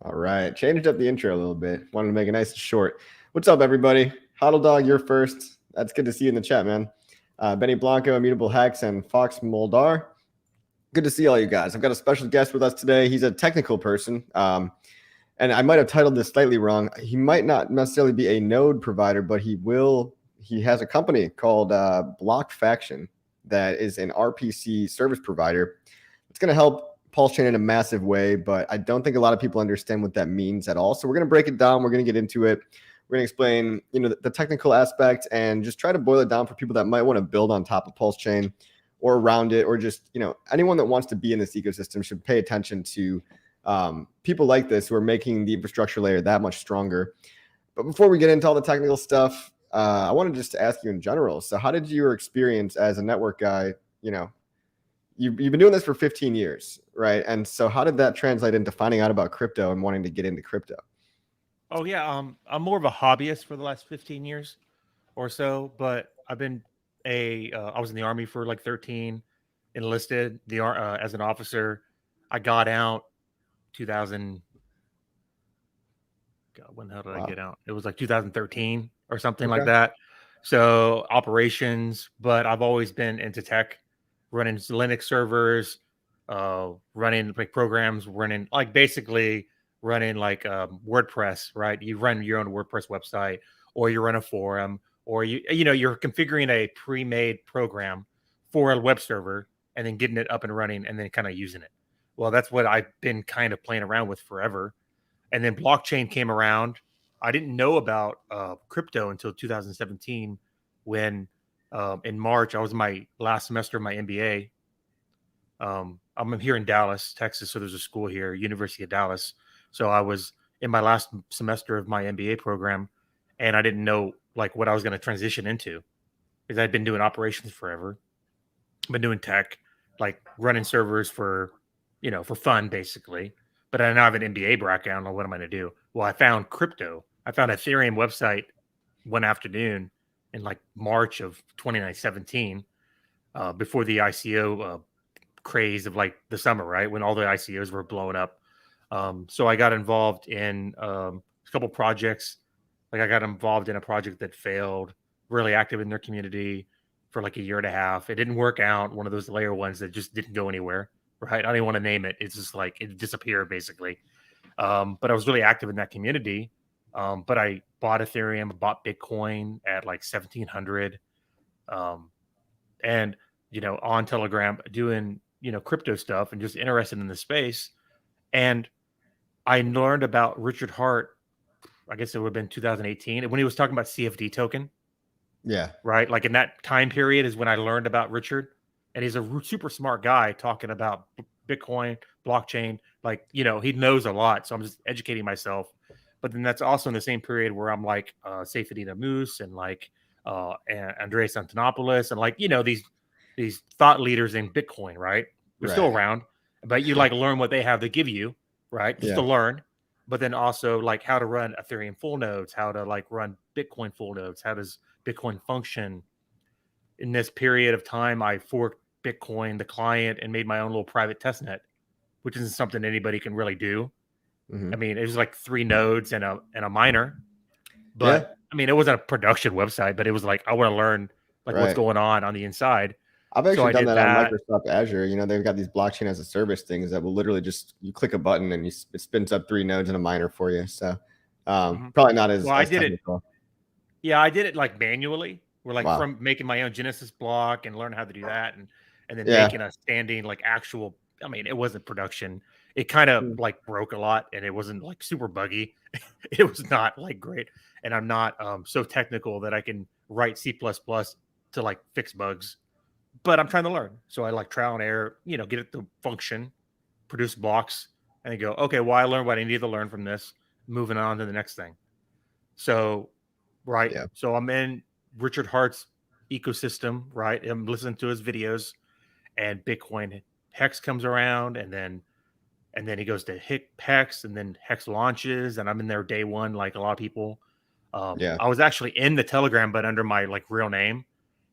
All right, changed up the intro a little bit. Wanted to make it nice and short. What's up, everybody? Huddle Dog, you're first. That's good to see you in the chat, man. Benny Blanco, Immutable Hex, and Fox Moldar. Good to see all you guys. I've got a special guest with us today. He's a technical person, and I might have titled this slightly wrong. He might not necessarily be a node provider, but he will. He has a company called Block Faction that is an RPC service provider. It's going to help PulseChain in a massive way, but I don't think a lot of people understand what that means at all. So we're going to break it down. We're going to get into it. We're going to explain, the technical aspect and just try to boil it down for people that might want to build on top of PulseChain or around it, or just, anyone that wants to be in this ecosystem should pay attention to people like this who are making the infrastructure layer that much stronger. But before we get into all the technical stuff, I wanted just to ask you in general. So how did your experience as a network guy, You've been doing this for 15 years, right? And so how did that translate into finding out about crypto and wanting to get into crypto? Oh, yeah. I'm more of a hobbyist for the last 15 years or so, but I've been I was in the Army for like 13, enlisted as an officer. I got out 2000. God, when the hell did I get out? It was like 2013 or something like that. So operations, but I've always been into tech. Running Linux servers, running like programs, basically running like WordPress, right? You run your own WordPress website, or you run a forum, or you're configuring a pre-made program for a web server and then getting it up and running and then kind of using it. Well, that's what I've been kind of playing around with forever. And then blockchain came around. I didn't know about crypto until 2017 when in March, I was my last semester of my MBA. I'm here in Dallas, Texas, so there's a school here, University of Dallas. So I was in my last semester of my MBA program, and I didn't know like what I was going to transition into because I'd been doing operations forever, been doing tech, like running servers for fun basically. But I now have an MBA background on what am I going to do? Well, I found crypto. I found an Ethereum website one afternoon in like March of 2017, before the ICO craze of like the summer, right? When all the ICOs were blowing up. So I got involved in a couple projects. Like I got involved in a project that failed, really active in their community for like a year and a half. It didn't work out. One of those layer ones that just didn't go anywhere, right? I don't even want to name it. It's just like it disappeared basically. But I was really active in that community. But I bought Ethereum, bought Bitcoin at like 1700, and on Telegram doing crypto stuff and just interested in the space. And I learned about Richard Hart. I guess it would have been 2018 when he was talking about CFD token. Yeah, right. Like in that time period is when I learned about Richard, and he's a super smart guy talking about Bitcoin, blockchain. Like he knows a lot, so I'm just educating myself. But then that's also in the same period where I'm like Seyfedina Moose and like and Andreas Antonopoulos and like these thought leaders in Bitcoin, right? They're still around, but you like learn what they have to give you, right? Just to learn, but then also like how to run Ethereum full nodes, how to like run Bitcoin full nodes, how does Bitcoin function. In this period of time, I forked Bitcoin, the client, and made my own little private testnet, which isn't something anybody can really do. I mean, it was like 3 nodes and a miner, but I mean, it wasn't a production website, but it was like, I want to learn like what's going on the inside. I've actually done that on Microsoft Azure. They've got these blockchain as a service things that will literally just, you click a button and it spins up 3 nodes and a miner for you. So probably not as, I did technical. I did it like manually. We're like from making my own Genesis block and learn how to do that. And then making a standing like actual, I mean, it wasn't production. It kind of like broke a lot and it wasn't like super buggy. It was not like great. And I'm not so technical that I can write C++ to like fix bugs, but I'm trying to learn. So I like trial and error, get it to function, produce blocks, and then go, okay, well, I learned what I need to learn from this, moving on to the next thing. So, right. Yeah. So I'm in Richard Hart's ecosystem, right? I'm listening to his videos, and Bitcoin Hex comes around, and then he goes to Hex, and then Hex launches, and I'm in there day one, like a lot of people. I was actually in the Telegram, but under my like real name,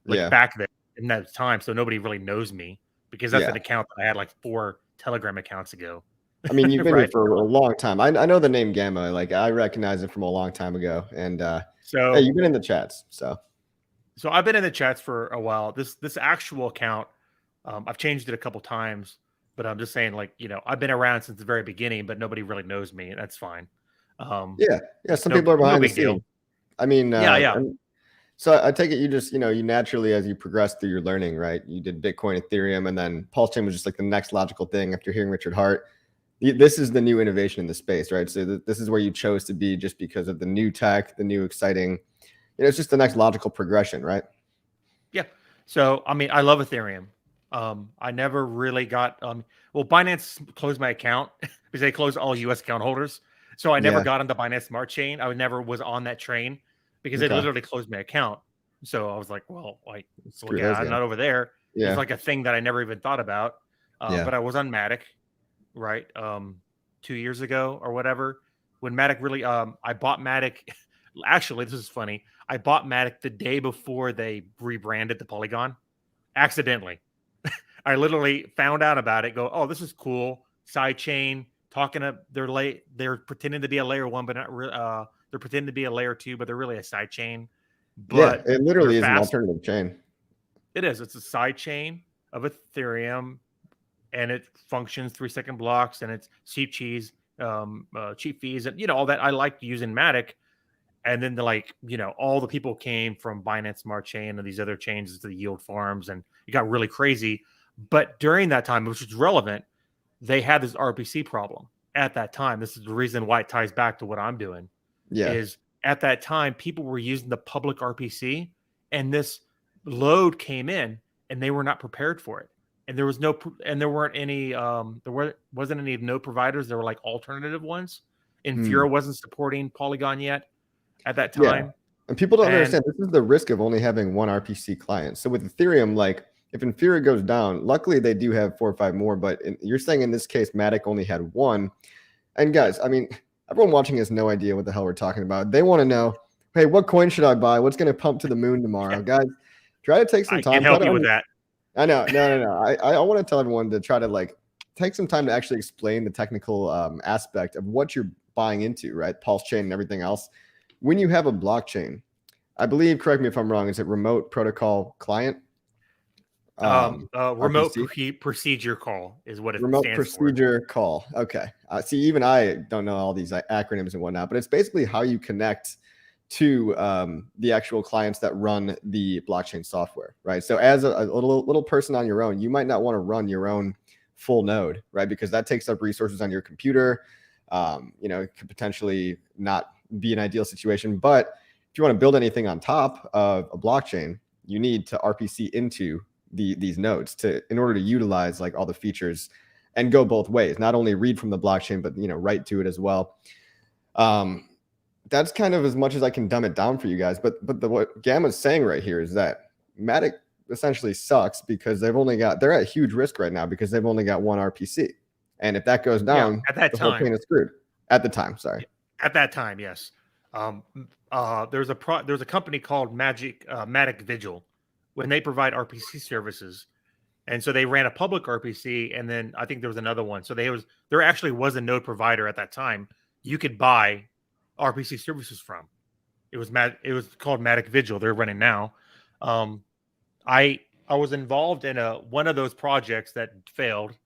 like Yeah. back then in that time. So nobody really knows me because that's Yeah. an account that I had like 4 Telegram accounts ago. I mean, you've been here Right. for a long time. I know the name Gamma. Like I recognize it from a long time ago. And hey, So you've been in the chats. So I've been in the chats for a while. This actual account, I've changed it a couple times, but I'm just saying, like, I've been around since the very beginning, but nobody really knows me, and that's fine. yeah, some No, people are no behind the big deal. scene. I mean, Yeah, yeah. and so I take it you just, you naturally as you progress through your learning, right? You did Bitcoin, Ethereum, and then PulseChain was just like the next logical thing after hearing Richard Hart. This is the new innovation in the space, right? So this is where you chose to be just because of the new tech, the new exciting, it's just the next logical progression, right? Yeah. So, I mean, I love Ethereum. I never really got well, Binance closed my account because they closed all US account holders. So I never Yeah. got on the Binance Smart Chain. I never was on that train because they Okay. literally closed my account. So I was like, well, Screw yeah, those I'm guys. not over there. It's Yeah. like a thing that I never even thought about. Yeah. But I was on Matic, right? 2 years ago or whatever. When Matic really I bought Matic. Actually, this is funny. I bought Matic the day before they rebranded the Polygon accidentally. I literally found out about it. Go, oh, this is cool. Side chain talking to they're pretending to be a layer 1, but not they're pretending to be a layer 2, but they're really a side chain. Yeah. But It they're literally is an fast. alternative chain. It is. It's a side chain of Ethereum, and it functions 3-second blocks, and it's cheap cheap fees, and all that. I like using Matic. And then all the people came from Binance Smart Chain and these other chains to the yield farms, and it got really crazy. But during that time, which is relevant, they had this RPC problem at that time. This is the reason why it ties back to what I'm doing. Yeah. Is at that time people were using the public RPC, and this load came in, and they were not prepared for it. And there weren't any wasn't any node providers. There were like alternative ones. Infura wasn't supporting Polygon yet at that Yeah. time. And people don't And understand this is the risk of only having one RPC client. So with Ethereum, like if Infura goes down, luckily they do have 4 or 5 more, but you're saying in this case, Matic only had one. And guys, I mean, everyone watching has no idea what the hell we're talking about. They want to know, hey, what coin should I buy? What's going to pump to the moon tomorrow? Guys, try to take some I time. can help you with that. I know. No. I want to tell everyone to try to like take some time to actually explain the technical aspect of what you're buying into, right? PulseChain and everything else. When you have a blockchain, I believe, correct me if I'm wrong, is it remote protocol client? Remote RPC? procedure call is what it Remote stands for. procedure call. Okay. See, even I don't know all these acronyms and whatnot, but it's basically how you connect to the actual clients that run the blockchain software, right? So as a little person on your own, you might not want to run your own full node, right? Because that takes up resources on your computer. It could potentially not be an ideal situation. But if you want to build anything on top of a blockchain, you need to RPC into these nodes in order to utilize like all the features and go both ways, not only read from the blockchain, but write to it as well. That's kind of as much as I can dumb it down for you guys. But what Gamma's saying right here is that Matic essentially sucks because they're at huge risk right now because they've only got one RPC. And if that goes down, at that the time, whole chain is screwed. At the time, sorry. At that time, yes. There's a company called Matic Vigil when they provide RPC services. And so they ran a public RPC, and then I think there was another one. So there actually was a node provider at that time you could buy RPC services from. It was called Matic Vigil. They're running now. I was involved in one of those projects that failed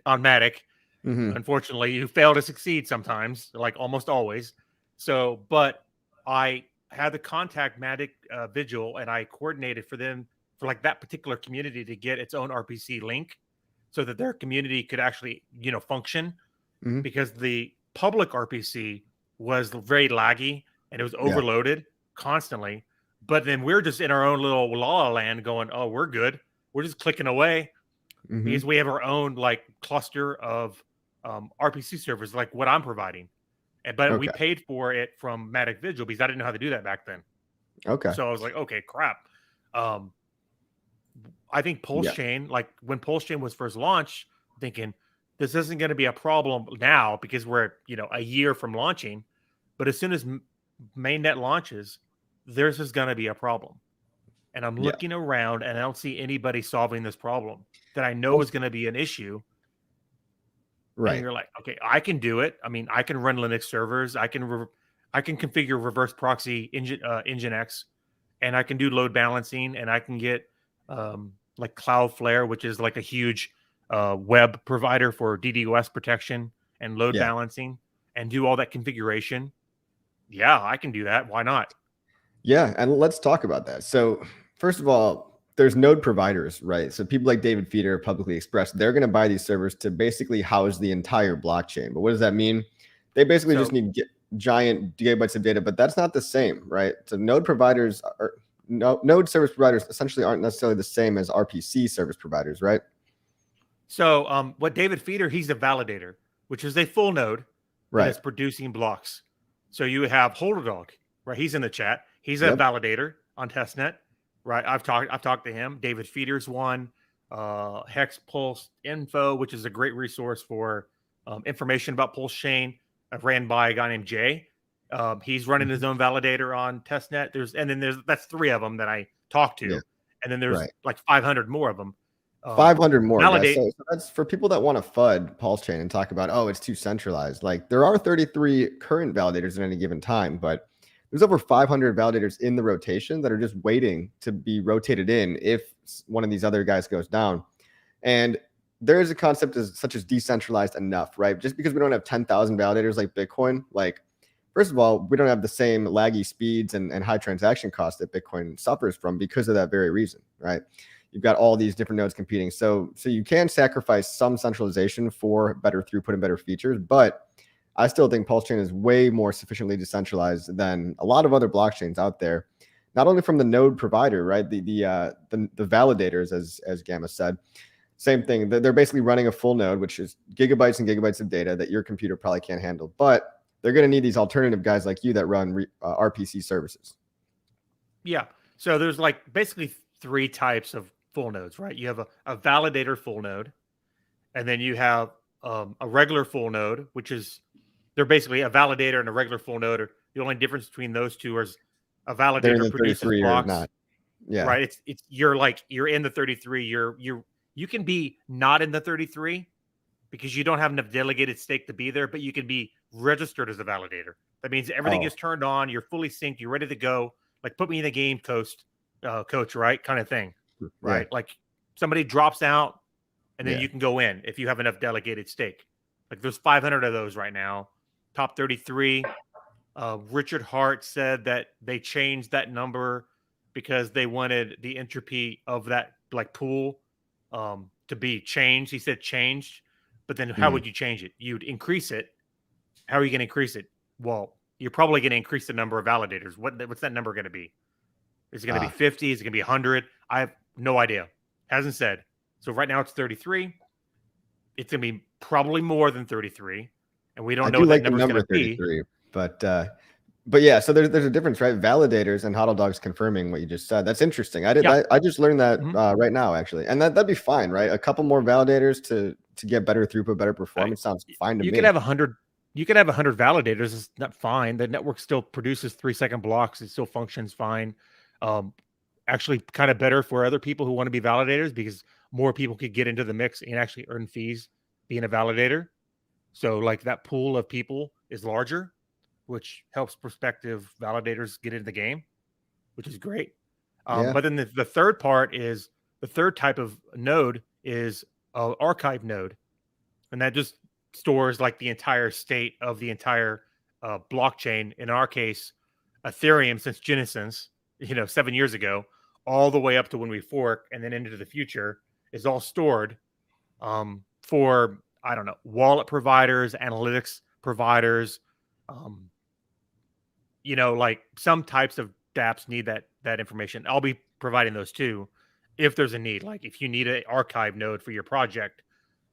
on Matic. Mm-hmm. Unfortunately, you fail to succeed sometimes, like almost always. So, but I had to contact Matic Vigil, and I coordinated for them for like that particular community to get its own RPC link so that their community could actually, function, because the public RPC was very laggy and it was overloaded constantly. But then we're just in our own little la la land going, oh, we're good. We're just clicking away because we have our own like cluster of RPC servers, like what I'm providing. But we paid for it from Matic Vigil because I didn't know how to do that back then. Okay. So I was like, okay, crap. I think PulseChain, like when PulseChain was first launched, thinking this isn't going to be a problem now because we're a year from launching, but as soon as mainnet launches, there's just going to be a problem. and I'm Yeah. looking around and I don't see anybody solving this problem that I know Well, is going to be an issue. And right. you're like, okay, I can do it. I mean, I can run Linux servers. I can configure reverse proxy Nginx, and I can do load balancing, and I can get like Cloudflare, which is like a huge web provider for DDoS protection and load Yeah. balancing, and do all that configuration. Yeah, I can do that. Why not? Yeah, and let's talk about that. So, first of all, there's node providers, right? So people like David Feeder, publicly expressed, they're going to buy these servers to basically house the entire blockchain. But what does that mean? They basically just So need giant gigabytes of data, but that's not the same, right? So node providers are node service providers essentially aren't necessarily the same as RPC service providers, right? So, what David Feeder, he's a validator, which is a full node that Right. is producing blocks. So you have Holderdog, right? He's in the chat. He's a Yep. validator on testnet, right? I've talked to him. David Feeder's one. Hex Pulse Info, which is a great resource for information about PulseChain. I've ran by a guy named Jay. He's running his own validator on testnet. That's 3 of them that I talked to, Yeah. and then there's Right. like 500 more of them. 500 more, guys. Validate. So that's for people that want to FUD PulseChain and talk about, oh, it's too centralized. Like there are 33 current validators at any given time, but there's over 500 validators in the rotation that are just waiting to be rotated in if one of these other guys goes down. And there is a concept such as decentralized enough, right? Just because we don't have 10,000 validators like Bitcoin, like first of all, we don't have the same laggy speeds and high transaction costs that Bitcoin suffers from because of that very reason, right? You've got all these different nodes competing. So you can sacrifice some centralization for better throughput and better features, but I still think PulseChain is way more sufficiently decentralized than a lot of other blockchains out there. Not only from the node provider, right? The validators, as Gamma said, same thing. They're basically running a full node, which is gigabytes and gigabytes of data that your computer probably can't handle. But they're going to need these alternative guys like you that run RPC services. Yeah. So there's like basically 3 types of full nodes, right? You have a validator full node, and then you have a regular full node, which is they're basically a validator and a regular full node. The only difference between those two is a validator produces blocks. Not. Yeah. Right. It's you're in the 33. You can be not in the 33 because you don't have enough delegated stake to be there, but you can be registered as a validator. That means everything is turned on. You're fully synced. You're ready to go. Like put me in the game, coach, right? Kind of thing. Right. Yeah. Like somebody drops out and then you can go in if you have enough delegated stake. Like there's 500 of those right now. Top 33. Richard Hart said that they changed that number because they wanted the entropy of that like pool to be changed. He said changed, but then how would you change it? You'd increase it. How are you going to increase it? Well, you're probably going to increase the number of validators. What's that number going to be? Is it going to be 50? Is it going to be 100? I have no idea. Hasn't said. So right now it's 33. It's going to be probably more than 33. And we don't know what that number's going to be. But yeah, so there's a difference, right? Validators and HODL Dog's confirming what you just said. That's interesting. I just learned that right now, actually. And that'd be fine, right? A couple more validators to get better throughout, better performance sounds fine to me. You could have 100 validators. It's not fine. The network still produces 3-second blocks. It still functions fine. Actually kind of better for other people who want to be validators because more people could get into the mix and actually earn fees being a validator. So like that pool of people is larger, which helps prospective validators get into the game, which is great. But then the third part is the third type of node is an archive node. And that just stores like the entire state of the entire blockchain. In our case, Ethereum since Genesis, 7 years ago, all the way up to when we fork and then into the future is all stored for, I don't know, wallet providers, analytics providers, like some types of dApps need that information. I'll be providing those too if there's a need. Like if you need an archive node for your project,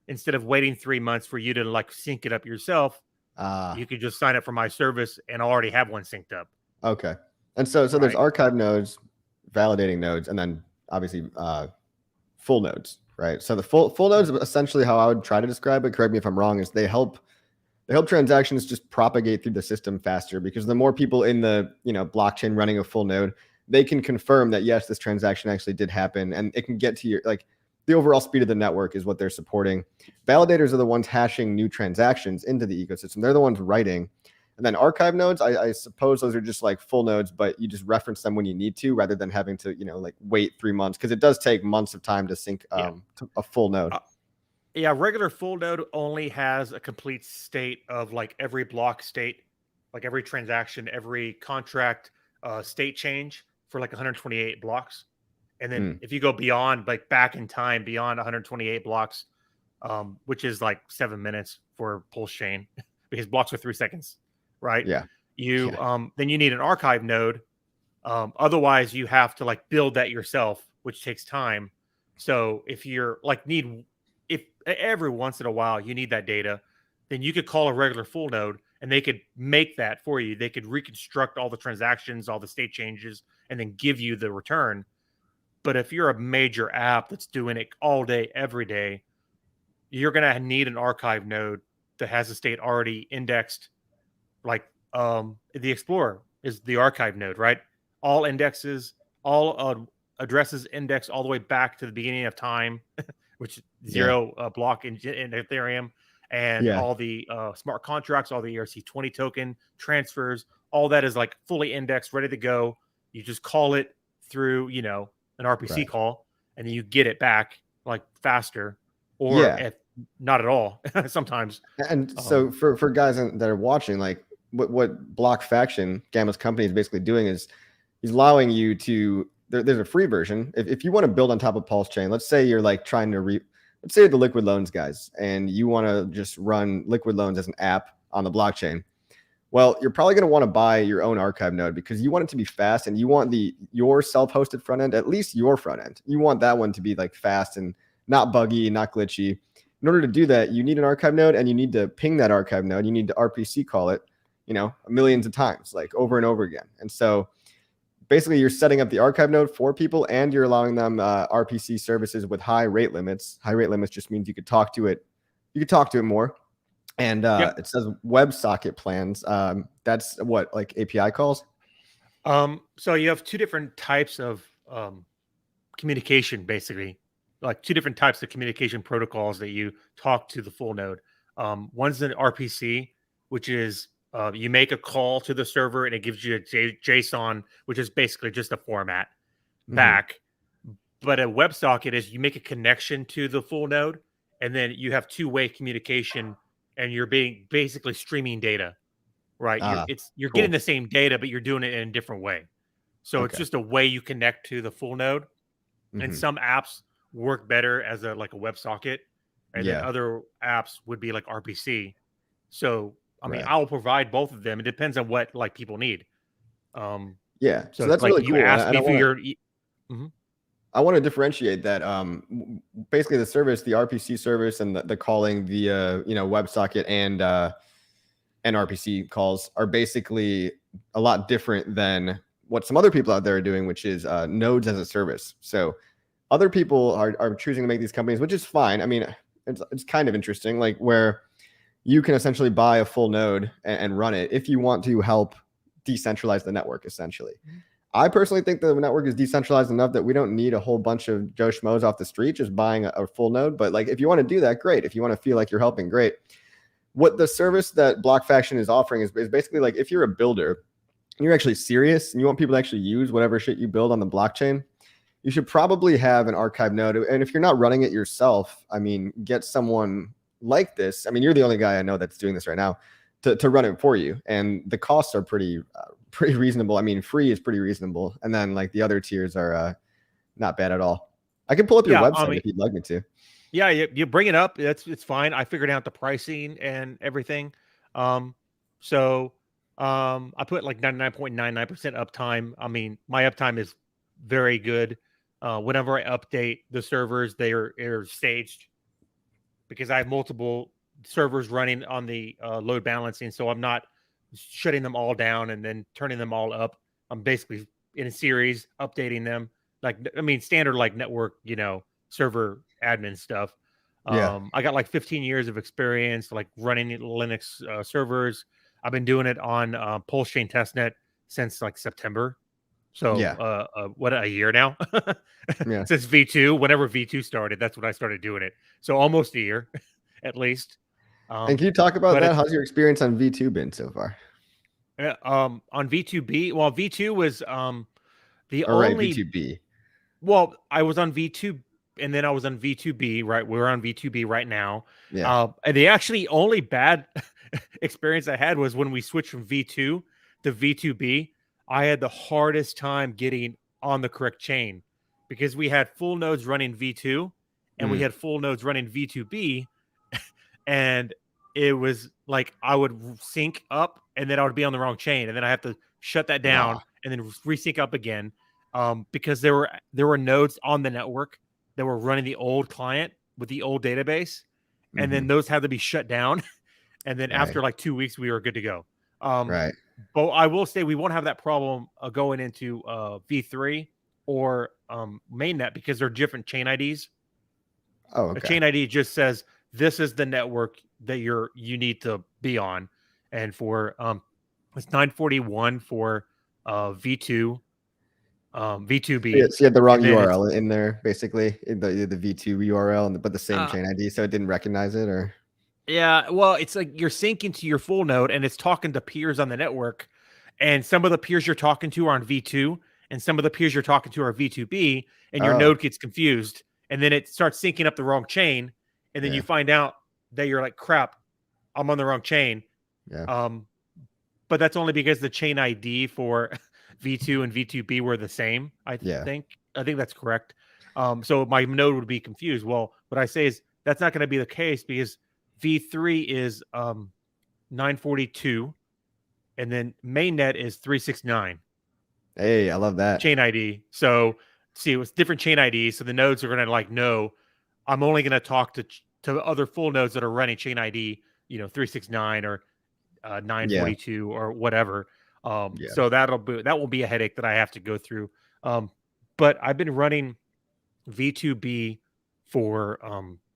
instead of waiting 3 months for you to like sync it up yourself, you could just sign up for my service and already have one synced up. Okay. And so there's archive nodes, validating nodes, and then obviously full nodes, right? So the full nodes, essentially how I would try to describe it, correct me if I'm wrong, is they help transactions just propagate through the system faster because the more people in the blockchain running a full node, they can confirm that, yes, this transaction actually did happen, and it can get to your, like, the overall speed of the network is what they're supporting. Validators are the ones hashing new transactions into the ecosystem. They're the ones writing. And then archive nodes, I suppose those are just like full nodes, but you just reference them when you need to, rather than having to, like wait 3 months, because it does take months of time to sync to a full node. Yeah, regular full node only has a complete state of like every block state, like every transaction, every contract state change for like 128 blocks. And then if you go beyond, like back in time, beyond 128 blocks, which is like 7 minutes for PulseChain, because blocks are 3 seconds, right? Yeah. Then you need an archive node. Otherwise, you have to like build that yourself, which takes time. So if you're like if every once in a while you need that data, then you could call a regular full node and they could make that for you. They could reconstruct all the transactions, all the state changes, and then give you the return. But if you're a major app that's doing it all day, every day, you're going to need an archive node that has the state already indexed. Like the Explorer is the archive node, right? All indexes, all addresses indexed all the way back to the beginning of time, which zero block in Ethereum, and all the smart contracts, all the ERC20 token transfers, all that is like fully indexed, ready to go. You just call it through, an RPC call, and then you get it back like faster, or if not at all sometimes. And so for guys that are watching, like what Block Faction, Gamma's company, is basically doing is he's allowing you to, there's a free version. If you want to build on top of PulseChain, let's say you're like trying to let's say you're the Liquid Loans guys, and you want to just run Liquid Loans as an app on the blockchain. Well, you're probably going to want to buy your own archive node, because you want it to be fast, and you want your self-hosted front end, at least your front end. You want that one to be like fast and not buggy, not glitchy. In order to do that, you need an archive node, and you need to ping that archive node. You need to RPC call it, millions of times, like over and over again. And so basically you're setting up the archive node for people, and you're allowing them RPC services with high rate limits. High rate limits just means you could talk to it. You could talk to it more. And it says WebSocket plans. That's what, like API calls? So you have two different types of communication, basically, like two different types of communication protocols that you talk to the full node. One's an RPC, which is you make a call to the server and it gives you a JSON, which is basically just a format back. But a WebSocket is you make a connection to the full node, and then you have two-way communication, and you're basically streaming data, right? You're getting the same data, but you're doing it in a different way. So it's just a way you connect to the full node. And some apps work better as a WebSocket, and then other apps would be like RPC. So I mean, I'll provide both of them. It depends on what like people need. So that's like, really cool. You asked me for your. I want to differentiate that. Basically, the service, the RPC service, and the calling via WebSocket and RPC calls are basically a lot different than what some other people out there are doing, which is nodes as a service. So other people are choosing to make these companies, which is fine. I mean, it's kind of interesting, like where you can essentially buy a full node and run it if you want to help decentralize the network, essentially. I personally think the network is decentralized enough that we don't need a whole bunch of Joe Schmoes off the street just buying a full node. But like, if you want to do that, great. If you want to feel like you're helping, great. What the service that Block Faction is offering is basically like, if you're a builder, you're actually serious, and you want people to actually use whatever shit you build on the blockchain, you should probably have an archive node. And if you're not running it yourself, I mean, get someone like this. I mean, you're the only guy I know that's doing this right now to run it for you. And the costs are pretty reasonable. I mean, free is pretty reasonable. And then like the other tiers are not bad at all. I can pull up your website if you'd like me to. Yeah, you bring it up. It's fine. I figured out the pricing and everything. So I put like 99.99% uptime. I mean, my uptime is very good. Whenever I update the servers, they're staged, because I have multiple servers running on the load balancing. So I'm not shutting them all down and then turning them all up. I'm basically in a series updating them. Standard like network, server admin stuff. I got like 15 years of experience like running Linux servers. I've been doing it on PulseChain testnet since like September. So, Yeah. what, a year now? Yeah. Since V2, whenever V2 started, that's when I started doing it. So almost a year, at least. And can you talk about But that? it's How's your experience on V2 been so far? on V2B. Well, V2 was the All right, only. V2B. Well, I was on V2, and then I was on V2B. Right, we're on V2B right now. Yeah. And the actually only bad experience I had was when we switched from V2 to V2B. I had the hardest time getting on the correct chain because we had full nodes running V2 and we Mm. had full nodes running V2B. And it was like I would sync up and then I would be on the wrong chain. And then I have to shut that Wow. down and then resync up again because there were nodes on the network that were running the old client with the old database. And then Hmm. those had to be shut down. And then Right. after like 2 weeks, we were good to go. Um, Right. but I will say we won't have that problem going into V3 or mainnet because they're different chain IDs. Oh, A okay. chain ID just says this is the network that you need to be on, and for it's 941 for V2 Yeah, V2B, so you had the wrong and then it's URL in there, basically, in the V2 URL, but the same uh, chain ID, so it didn't recognize it, or yeah, well, it's like you're syncing to your full node and it's talking to peers on the network. And some of the peers you're talking to are on V2, and some of the peers you're talking to are V2B, and your oh, node gets confused. And then it starts syncing up the wrong chain. And then you yeah, find out that you're like, crap, I'm on the wrong chain. yeah, Um, but that's only because the chain ID for V2 and V2B were the same. yeah. Think. I think that's correct. So my node would be confused. Well, what I say is that's not going to be the case because V3 is 942, and then mainnet is 369 Hey, I love that. chain ID. So see, it was different chain IDs. So the nodes are going to like know I'm only going to talk to other full nodes that are running chain ID, 369 or Yeah, 942 or whatever. yeah, So that will be a headache that I have to go through. But I've been running V2B for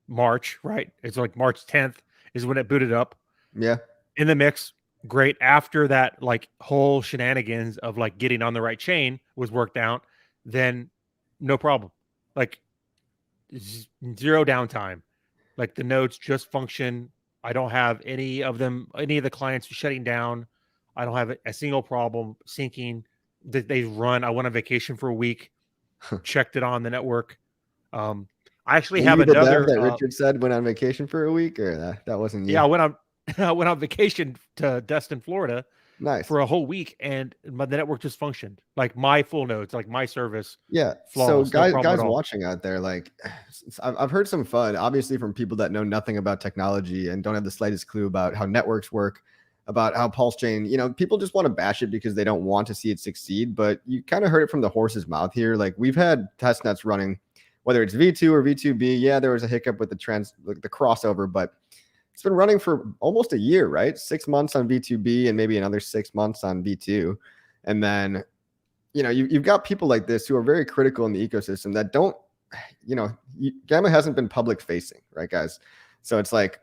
March, right? It's like March 10th is when it booted up yeah. in the mix. Great. After that, like whole shenanigans of like getting on the right chain was worked out, then no problem. Like zero downtime. Like the nodes just function. I don't have any of the clients shutting down. I don't have a single problem syncing. They run. I went on vacation for a week, checked it on the network. I actually Were have you the dev another. that Richard said went on vacation for a week, or that wasn't Yeah, you? I went on. I went on vacation to Destin, Florida, Nice. for a whole week, and the network just functioned like my full nodes, like my service, Yeah. So flawless, no problem at guys all. watching out there, like I've heard some fun, obviously from people that know nothing about technology and don't have the slightest clue about how networks work, about how PulseChain, people just want to bash it because they don't want to see it succeed. But you kind of heard it from the horse's mouth here. Like we've had test nets running, whether it's V2 or V2B. Yeah, there was a hiccup with the crossover, but it's been running for almost a year, right? 6 months on V2B and maybe another 6 months on V2. And then you've got people like this who are very critical in the ecosystem that don't, Gamma hasn't been public facing, right, guys? So it's like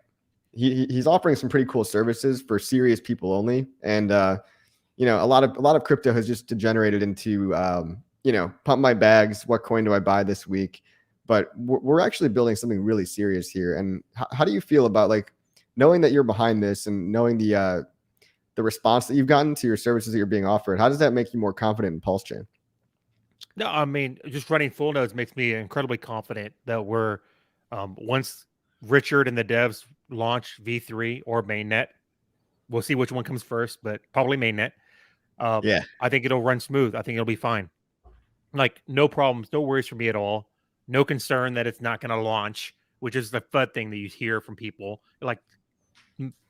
he's offering some pretty cool services for serious people only, and a lot of crypto has just degenerated into pump my bags. What coin do I buy this week? But we're actually building something really serious here. And how do you feel about like knowing that you're behind this and knowing the response that you've gotten to your services that you're being offered? How does that make you more confident in PulseChain? No, I mean, just running full nodes makes me incredibly confident that we're once Richard and the devs launch V3 or mainnet, we'll see which one comes first, but probably mainnet. Yeah. I think it'll run smooth. I think it'll be fine. Like no problems, no worries for me at all. No concern that it's not going to launch, which is the FUD thing that you hear from people. Like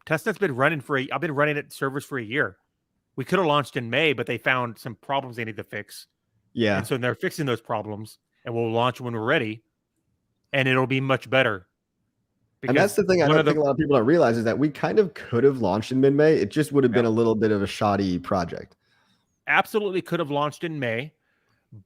testnet's been running I've been running it servers for a year. We could have launched in May, but they found some problems they need to fix. Yeah. And so they're fixing those problems, and we'll launch when we're ready, and it'll be much better. And that's Because the thing I don't think a lot of people don't realize is that we kind of could have launched in mid-May. It just would have been a little bit of a shoddy project. Absolutely could have launched in May.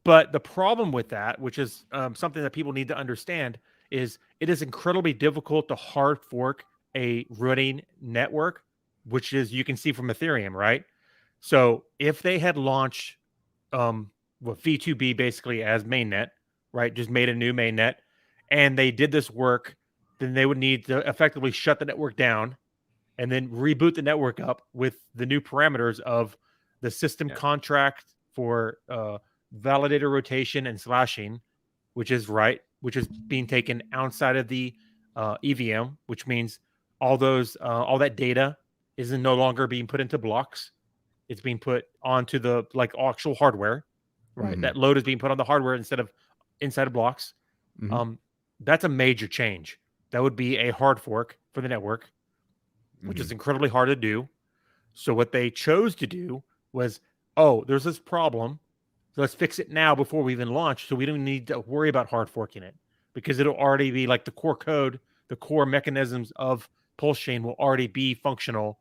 But the problem with that, which is something that people need to understand, is it is incredibly difficult to hard fork a running network, which is you can see from Ethereum, right? So if they had launched V2B basically as mainnet, right? Just made a new mainnet, and they did this work, then they would need to effectively shut the network down and then reboot the network up with the new parameters of the system contract for validator rotation and slashing, which is being taken outside of the EVM, which means all that data is no longer being put into blocks. It's being put onto the actual hardware, right? That load is being put on the hardware instead of inside of blocks. That's a major change. That would be a hard fork for the network, which is incredibly hard to do. So what they chose to do was, there's this problem. So let's fix it now before we even launch, so we don't need to worry about hard forking it, because it'll already be like the core code, the core mechanisms of PulseChain will already be functional,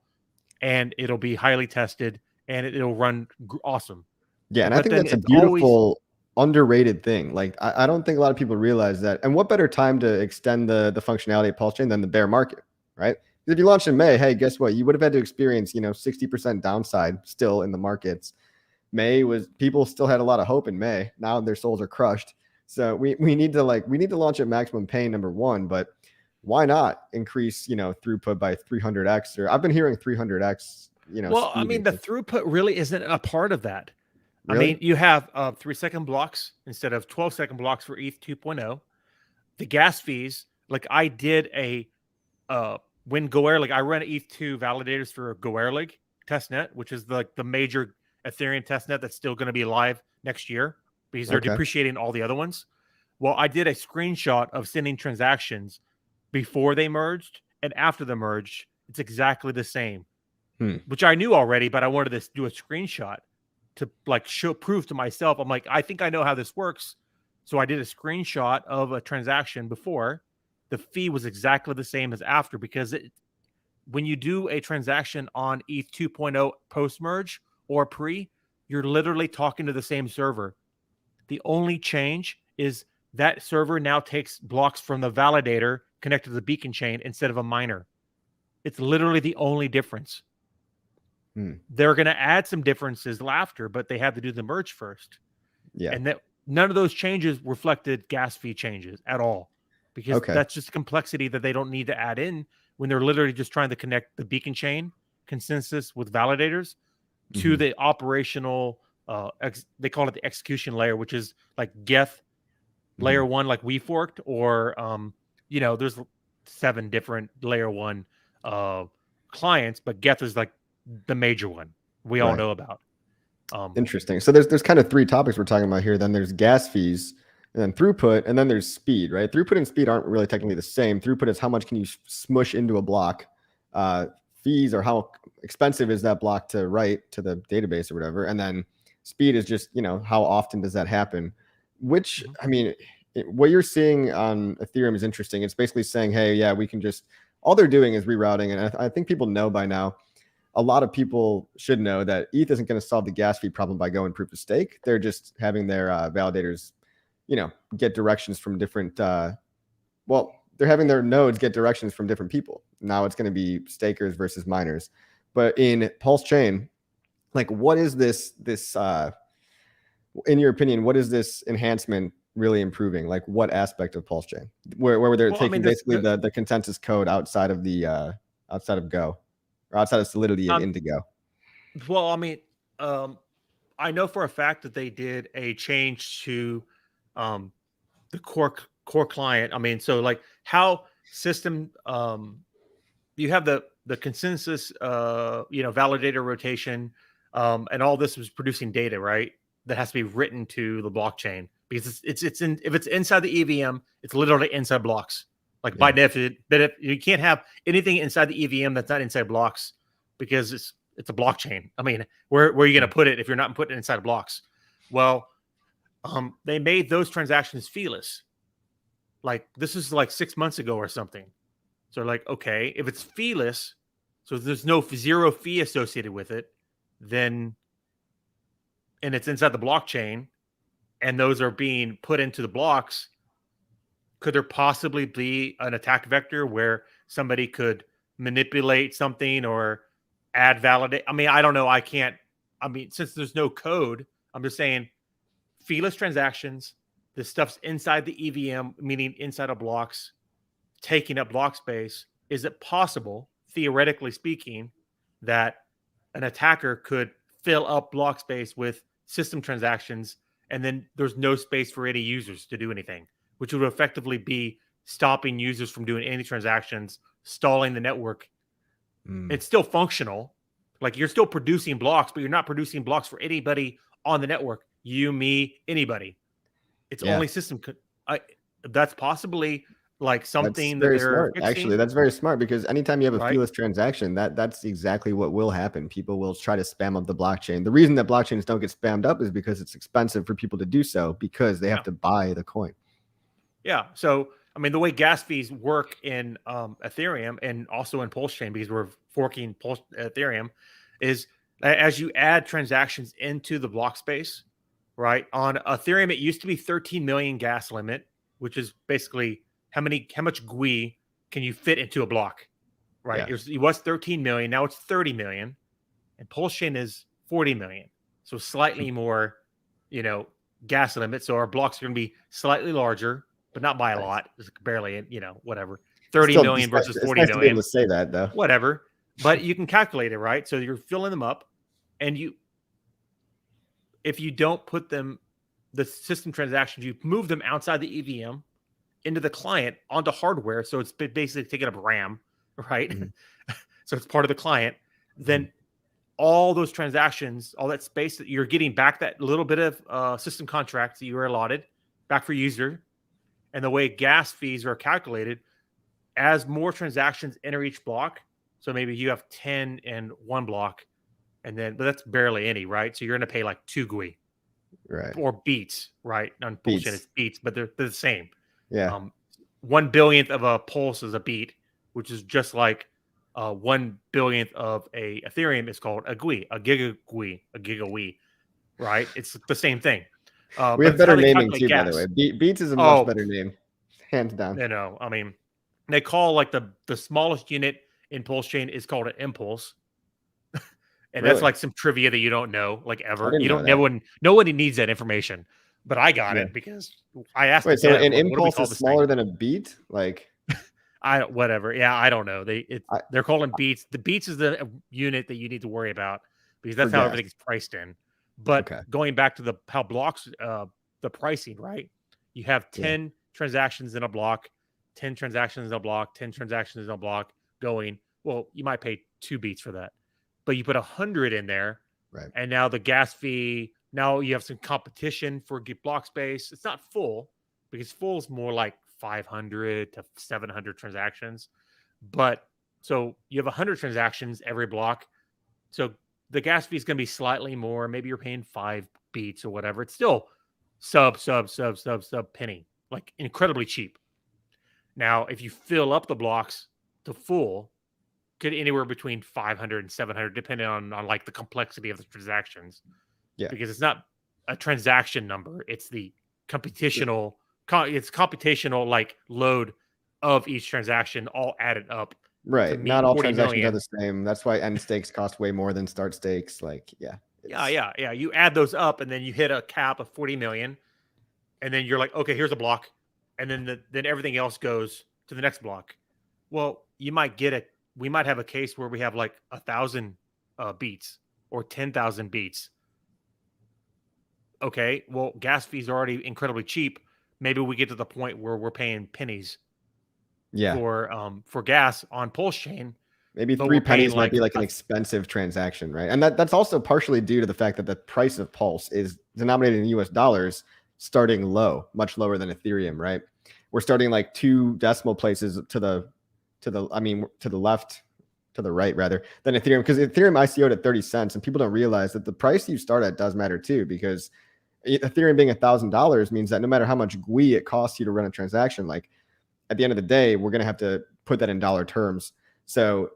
and it'll be highly tested, and it'll run awesome. Yeah, and I think that's a beautiful, underrated thing. Like, I don't think a lot of people realize that. And what better time to extend the functionality of PulseChain than the bear market, right? If you launched in May, hey, guess what? You would have had to experience, 60% downside still in the markets. People still had a lot of hope in May. Now their souls are crushed. So we need to launch at maximum pain, number one, but why not increase, throughput by 300x? Or I've been hearing 300x, Well, I mean, the throughput really isn't a part of that. Really? I mean, you have 3-second blocks instead of 12-second blocks for ETH 2.0. The gas fees, like I did when Goerlig, I ran ETH2 validators for Goerlig testnet, which is the major Ethereum testnet that's still going to be live next year because they're depreciating all the other ones. Well, I did a screenshot of sending transactions before they merged and after the merge. It's exactly the same, which I knew already, but I wanted to do a screenshot to prove to myself. I'm like, I think I know how this works. So I did a screenshot of a transaction before. The fee was exactly the same as after, because when you do a transaction on ETH 2.0 post-merge or pre, you're literally talking to the same server. The only change is that server now takes blocks from the validator connected to the beacon chain instead of a miner. It's literally the only difference. They're going to add some differences after, but they have to do the merge first. Yeah. And none of those changes reflected gas fee changes at all, because that's just complexity that they don't need to add in when they're literally just trying to connect the beacon chain consensus with validators to the operational, they call it the execution layer, which is like Geth layer one, like we forked, or, there's 7 different layer one clients, but Geth is like the major one we all know about. Interesting. So there's kind of 3 topics we're talking about here. Then there's gas fees, and then throughput, and then there's speed, right? Throughput and speed aren't really technically the same. Throughput is how much can you smush into a block. Fees are how expensive is that block to write to the database or whatever. And then speed is just, how often does that happen? Which, I mean, what you're seeing on Ethereum is interesting. It's basically saying, hey, yeah, we can just, all they're doing is rerouting. And I think people know by now, a lot of people should know that ETH isn't going to solve the gas fee problem by going proof of stake. They're just having their validators, get directions from different, they're having their nodes get directions from different people. Now it's going to be stakers versus miners. But in PulseChain, what is this, in your opinion, what is this enhancement really improving? Like, what aspect of PulseChain where they're taking basically the consensus code outside of Go, or outside of Solidity and Indigo? Well, I mean, I know for a fact that they did a change to the core client. I mean, so like how system, you have the consensus, validator rotation, and all this was producing data, right? That has to be written to the blockchain, because if it's inside the EVM, it's literally inside blocks. Like by definition, but you can't have anything inside the EVM that's not inside blocks, because it's a blockchain. I mean, where are you going to put it if you're not putting it inside blocks? Well, they made those transactions feeless. Like, this is like 6 months ago or something. So like, okay, if it's feeless, so there's zero fee associated with it, then, and it's inside the blockchain, and those are being put into the blocks, could there possibly be an attack vector where somebody could manipulate something or add validate? I mean, I don't know. Since there's no code, I'm just saying, feeless transactions. This stuff's inside the EVM, meaning inside of blocks, taking up block space. Is it possible, theoretically speaking, that an attacker could fill up block space with system transactions, and then there's no space for any users to do anything, which would effectively be stopping users from doing any transactions, stalling the network? It's still functional. Like, you're still producing blocks, but you're not producing blocks for anybody on the network. You, me, anybody. It's only system. That's possibly like something that they're smart. fixing. Actually, that's very smart, because anytime you have a feeless transaction, that's exactly what will happen. People will try to spam up the blockchain. The reason that blockchains don't get spammed up is because it's expensive for people to do so, because they have to buy the coin. Yeah. So, I mean, the way gas fees work in Ethereum and also in PulseChain, because we're forking Ethereum, is as you add transactions into the block space, right? On Ethereum, it used to be 13 million gas limit, which is basically how much GUI can you fit into a block, right? It was 13 million. Now it's 30 million, and PulseChain is 40 million. So slightly more, gas limit. So our blocks are going to be slightly larger, but not by a lot. It's barely, whatever. 30 million versus 40 million. To be able to say that, though. Whatever. But you can calculate it, right? So you're filling them up, and if you don't put them, the system transactions, you move them outside the EVM into the client onto hardware. So it's basically taking up RAM, right? Mm-hmm. So it's part of the client. Then all those transactions, all that space that you're getting back, that little bit of system contracts that you were allotted back for user. And the way gas fees are calculated, as more transactions enter each block. So maybe you have 10 in one block, but that's barely any, right? So you're going to pay like 2 GUI, right? Or beats, right? On PulseChain, it's beats, but they're the same. Yeah. 1 billionth of a pulse is a beat, which is just like 1 billionth of a Ethereum is called a GUI, a giga-GUI, right? It's the same thing. We have better naming too, by the way. Beats is a much better name, hands down. I mean, they call like the smallest unit in PulseChain is called an impulse. And that's like some trivia that you don't know, like ever. You don't know. Nobody needs that information, but I got it because I asked. Wait, so an impulse is smaller than a beat? Like, whatever. Yeah, I don't know. They're calling beats. The beats is the unit that you need to worry about, because that's how everything's priced in. But going back to how blocks, the pricing, right? You have 10 transactions in a block, 10 transactions in a block, 10 transactions in a block going. Well, you might pay 2 beats for that, but you put 100 in there, right? And now the gas fee. Now you have some competition for block space. It's not full, because full is more like 500 to 700 transactions. But so you have 100 transactions every block. So the gas fee is going to be slightly more. Maybe you're paying 5 beats or whatever. It's still sub penny, like incredibly cheap. Now, if you fill up the blocks to full, could anywhere between 500 and 700, depending on like the complexity of the transactions. Yeah, because it's not a transaction number; it's the computational. It's computational like load of each transaction all added up. Right. Not all transactions are the same. That's why end stakes cost way more than start stakes. Like, yeah. You add those up, and then you hit a cap of 40 million, and then you're like, okay, here's a block, and then everything else goes to the next block. Well, we might have a case where we have like 1,000 beats or 10,000 beats. Okay, well, gas fees are already incredibly cheap. Maybe we get to the point where we're paying pennies for gas on PulseChain. Maybe 3 pennies might be like an expensive transaction, right? And that's also partially due to the fact that the price of Pulse is denominated in US dollars, starting low, much lower than Ethereum, right? We're starting like 2 decimal places to the left, to the right rather, than Ethereum, because Ethereum ICO'd at 30 cents, and people don't realize that the price you start at does matter too, because Ethereum being $1,000 means that no matter how much GUI it costs you to run a transaction, like at the end of the day, we're going to have to put that in dollar terms. So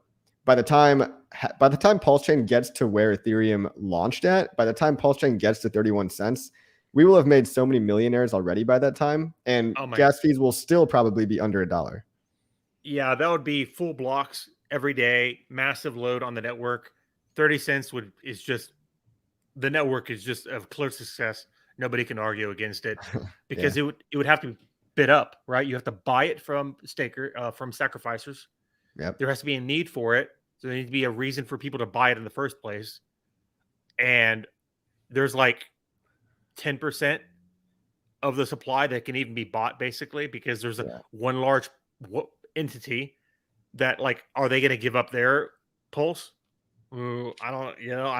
by the time PulseChain gets to where Ethereum launched at, by the time PulseChain gets to 31 cents, we will have made so many millionaires already by that time, and gas fees will still probably be under $1. Yeah, that would be full blocks every day, massive load on the network. 30 cents the network is just a clear success. Nobody can argue against it because Yeah. it would have to be bid up, right? You have to buy it from from sacrificers. Yep. There has to be a need for it. So there needs to be a reason for people to buy it in the first place. And there's like 10% of the supply that can even be bought, basically, because there's a Yeah. one large entity that, like, are they going to give up their pulse? I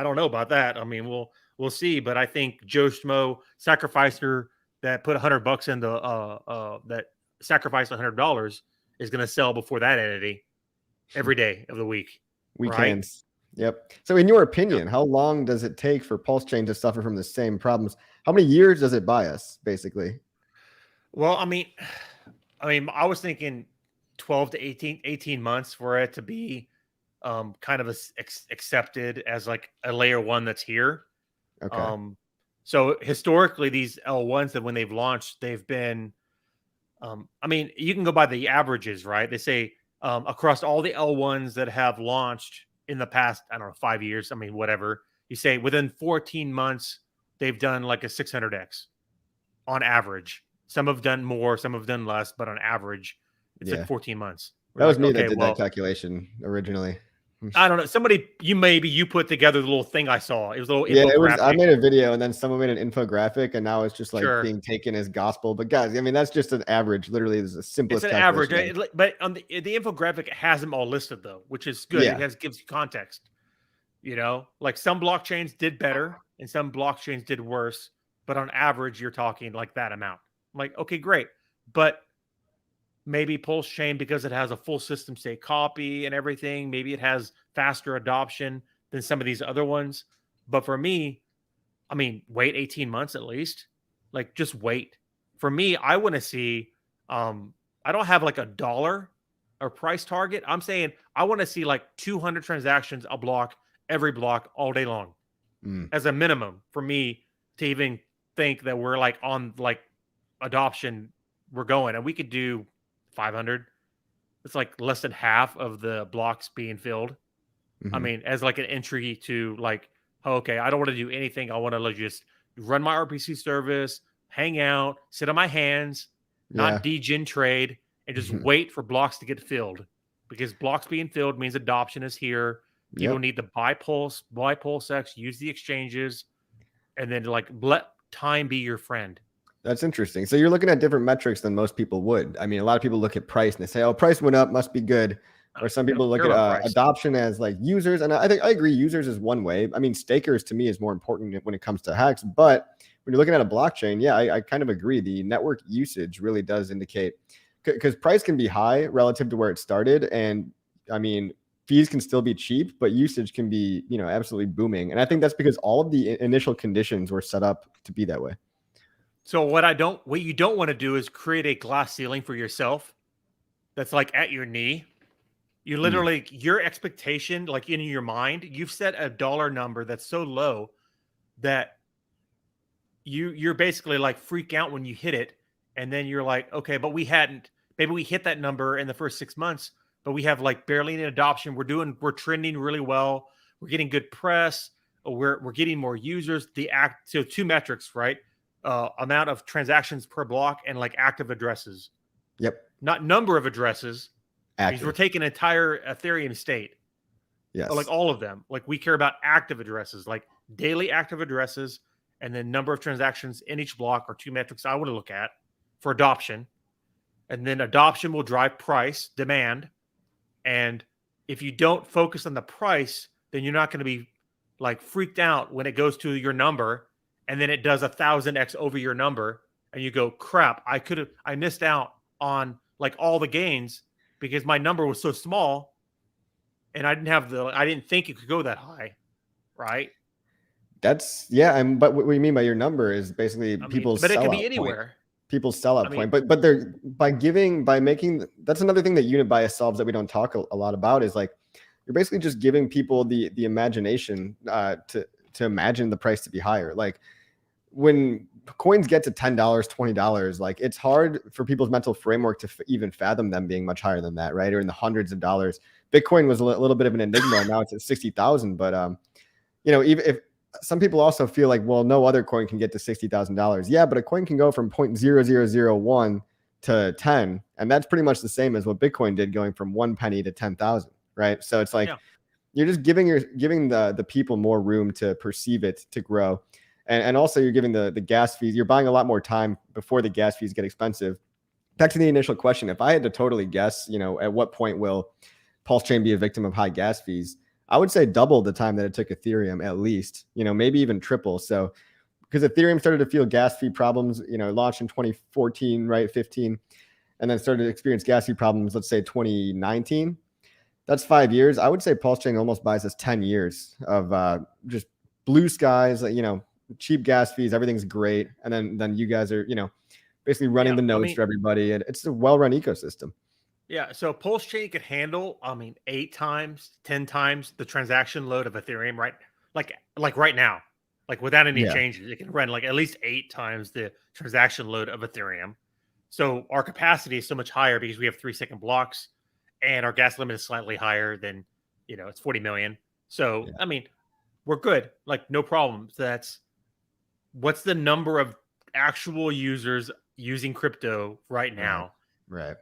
don't know about that. I mean, we'll see. But I think Joe Schmo sacrificer that put $100 into that sacrificed $100 is going to sell before that entity every day of the week, right? Weekends. Yep. So in your Yep. opinion, how long does it take for PulseChain to suffer from the same problems? How many years does it buy us, basically? Well, I was thinking 12 to 18 months for it to be kind of accepted as like a layer one that's here. Okay. So historically, these L1s that when they've launched, they've been, you can go by the averages, right? They say across all the L1s that have launched in the past, I don't know, 5 years, whatever, you say within 14 months, they've done like a 600x on average. Some have done more, some have done less, but on average, it's like 14 months. We're That was like, me okay, that did well, that calculation originally. I don't know. Somebody, you put together the little thing I saw. It was a little Yeah, it was. I infographic. made a video and then someone made an infographic, and now it's just like Sure. being taken as gospel. But guys, I mean, that's just an average. Literally, this is the It's simplest an average, calculation. but on the infographic, it has them all listed though, which is good. Yeah. It gives you context. Like some blockchains did better and some blockchains did worse, but on average, you're talking like that amount. I'm like, okay, great, but maybe PulseChain, because it has a full system state copy and everything, maybe it has faster adoption than some of these other ones. But for me, wait 18 months at least. Like, just wait. For me, I want to see, I don't have like a dollar or price target. I'm saying I want to see like 200 transactions a block, every block all day long as a minimum for me to even think that we're like on like adoption, we're going. And we could do 500. It's like less than half of the blocks being filled. As like an entry to like, okay, I don't want to do anything. I want to like just run my RPC service, hang out, sit on my hands, Yeah. not degen trade, and just wait for blocks to get filled. Because blocks being filled means adoption is here. People need to buy PulseX, use the exchanges, and then like let time be your friend. That's interesting. So you're looking at different metrics than most people would. I mean, a lot of people look at price and they say, "Oh, price went up, must be good." Or some people look at adoption as like users. And I think I agree, users is one way. I mean, stakers to me is more important when it comes to hacks. But when you're looking at a blockchain, yeah, I kind of agree. The network usage really does indicate, because price can be high relative to where it started. And I mean, fees can still be cheap, but usage can be, absolutely booming. And I think that's because all of the initial conditions were set up to be that way. So what you don't want to do is create a glass ceiling for yourself that's like at your knee. You literally, your expectation, like in your mind, you've set a dollar number that's so low that you're basically like freak out when you hit it. And then you're like, okay, but maybe we hit that number in the first 6 months, but we have like barely any adoption. We're trending really well. We're getting good press. We're getting more users. So 2 metrics, right? Amount of transactions per block and like active addresses. Yep. Not number of addresses. Active. Because we're taking an entire Ethereum state. Yes. Like all of them. Like we care about active addresses, like daily active addresses, and then number of transactions in each block are 2 metrics I want to look at for adoption. And then adoption will drive price, demand. And if you don't focus on the price, then you're not going to be like freaked out when it goes to your number and then it does 1,000x over your number. And you go, crap, I missed out on like all the gains because my number was so small and I didn't think it could go that high. Right. That's but what we mean by your number is basically people's but it can be sellout anywhere. Point. People's sellout point. But they're by making, that's another thing that unit bias solves that we don't talk a lot about, is like you're basically just giving people the imagination to imagine the price to be higher. Like when coins get to $10, $20, like it's hard for people's mental framework to even fathom them being much higher than that, right? Or in the hundreds of dollars. Bitcoin was a little bit of an enigma. Now it's at 60,000, but even if some people also feel like, well, no other coin can get to $60,000. Yeah, but a coin can go from 0.0001 to 10, and that's pretty much the same as what Bitcoin did, going from 1 penny to 10,000, right? So it's like you're just giving the people more room to perceive it to grow, and also you're giving the gas fees. You're buying a lot more time before the gas fees get expensive. Back to the initial question, if I had to totally guess, at what point will PulseChain be a victim of high gas fees? I would say double the time that it took Ethereum, at least, maybe even triple. So because Ethereum started to feel gas fee problems, launched in 2014, right, 15, and then started to experience gas fee problems, let's say 2019. That's 5 years. I would say PulseChain almost buys us 10 years of just blue skies, cheap gas fees. Everything's great. And then you guys are, basically running the nodes for everybody. And it's a well-run ecosystem. Yeah. So PulseChain could handle, 8 times, 10 times the transaction load of Ethereum, right? Like right now, like without any changes, it can run like at least 8 times the transaction load of Ethereum. So our capacity is so much higher because we have 3-second blocks, and our gas limit is slightly higher than, it's 40 million. So, we're good. Like, no problem. So what's the number of actual users using crypto right now? Right.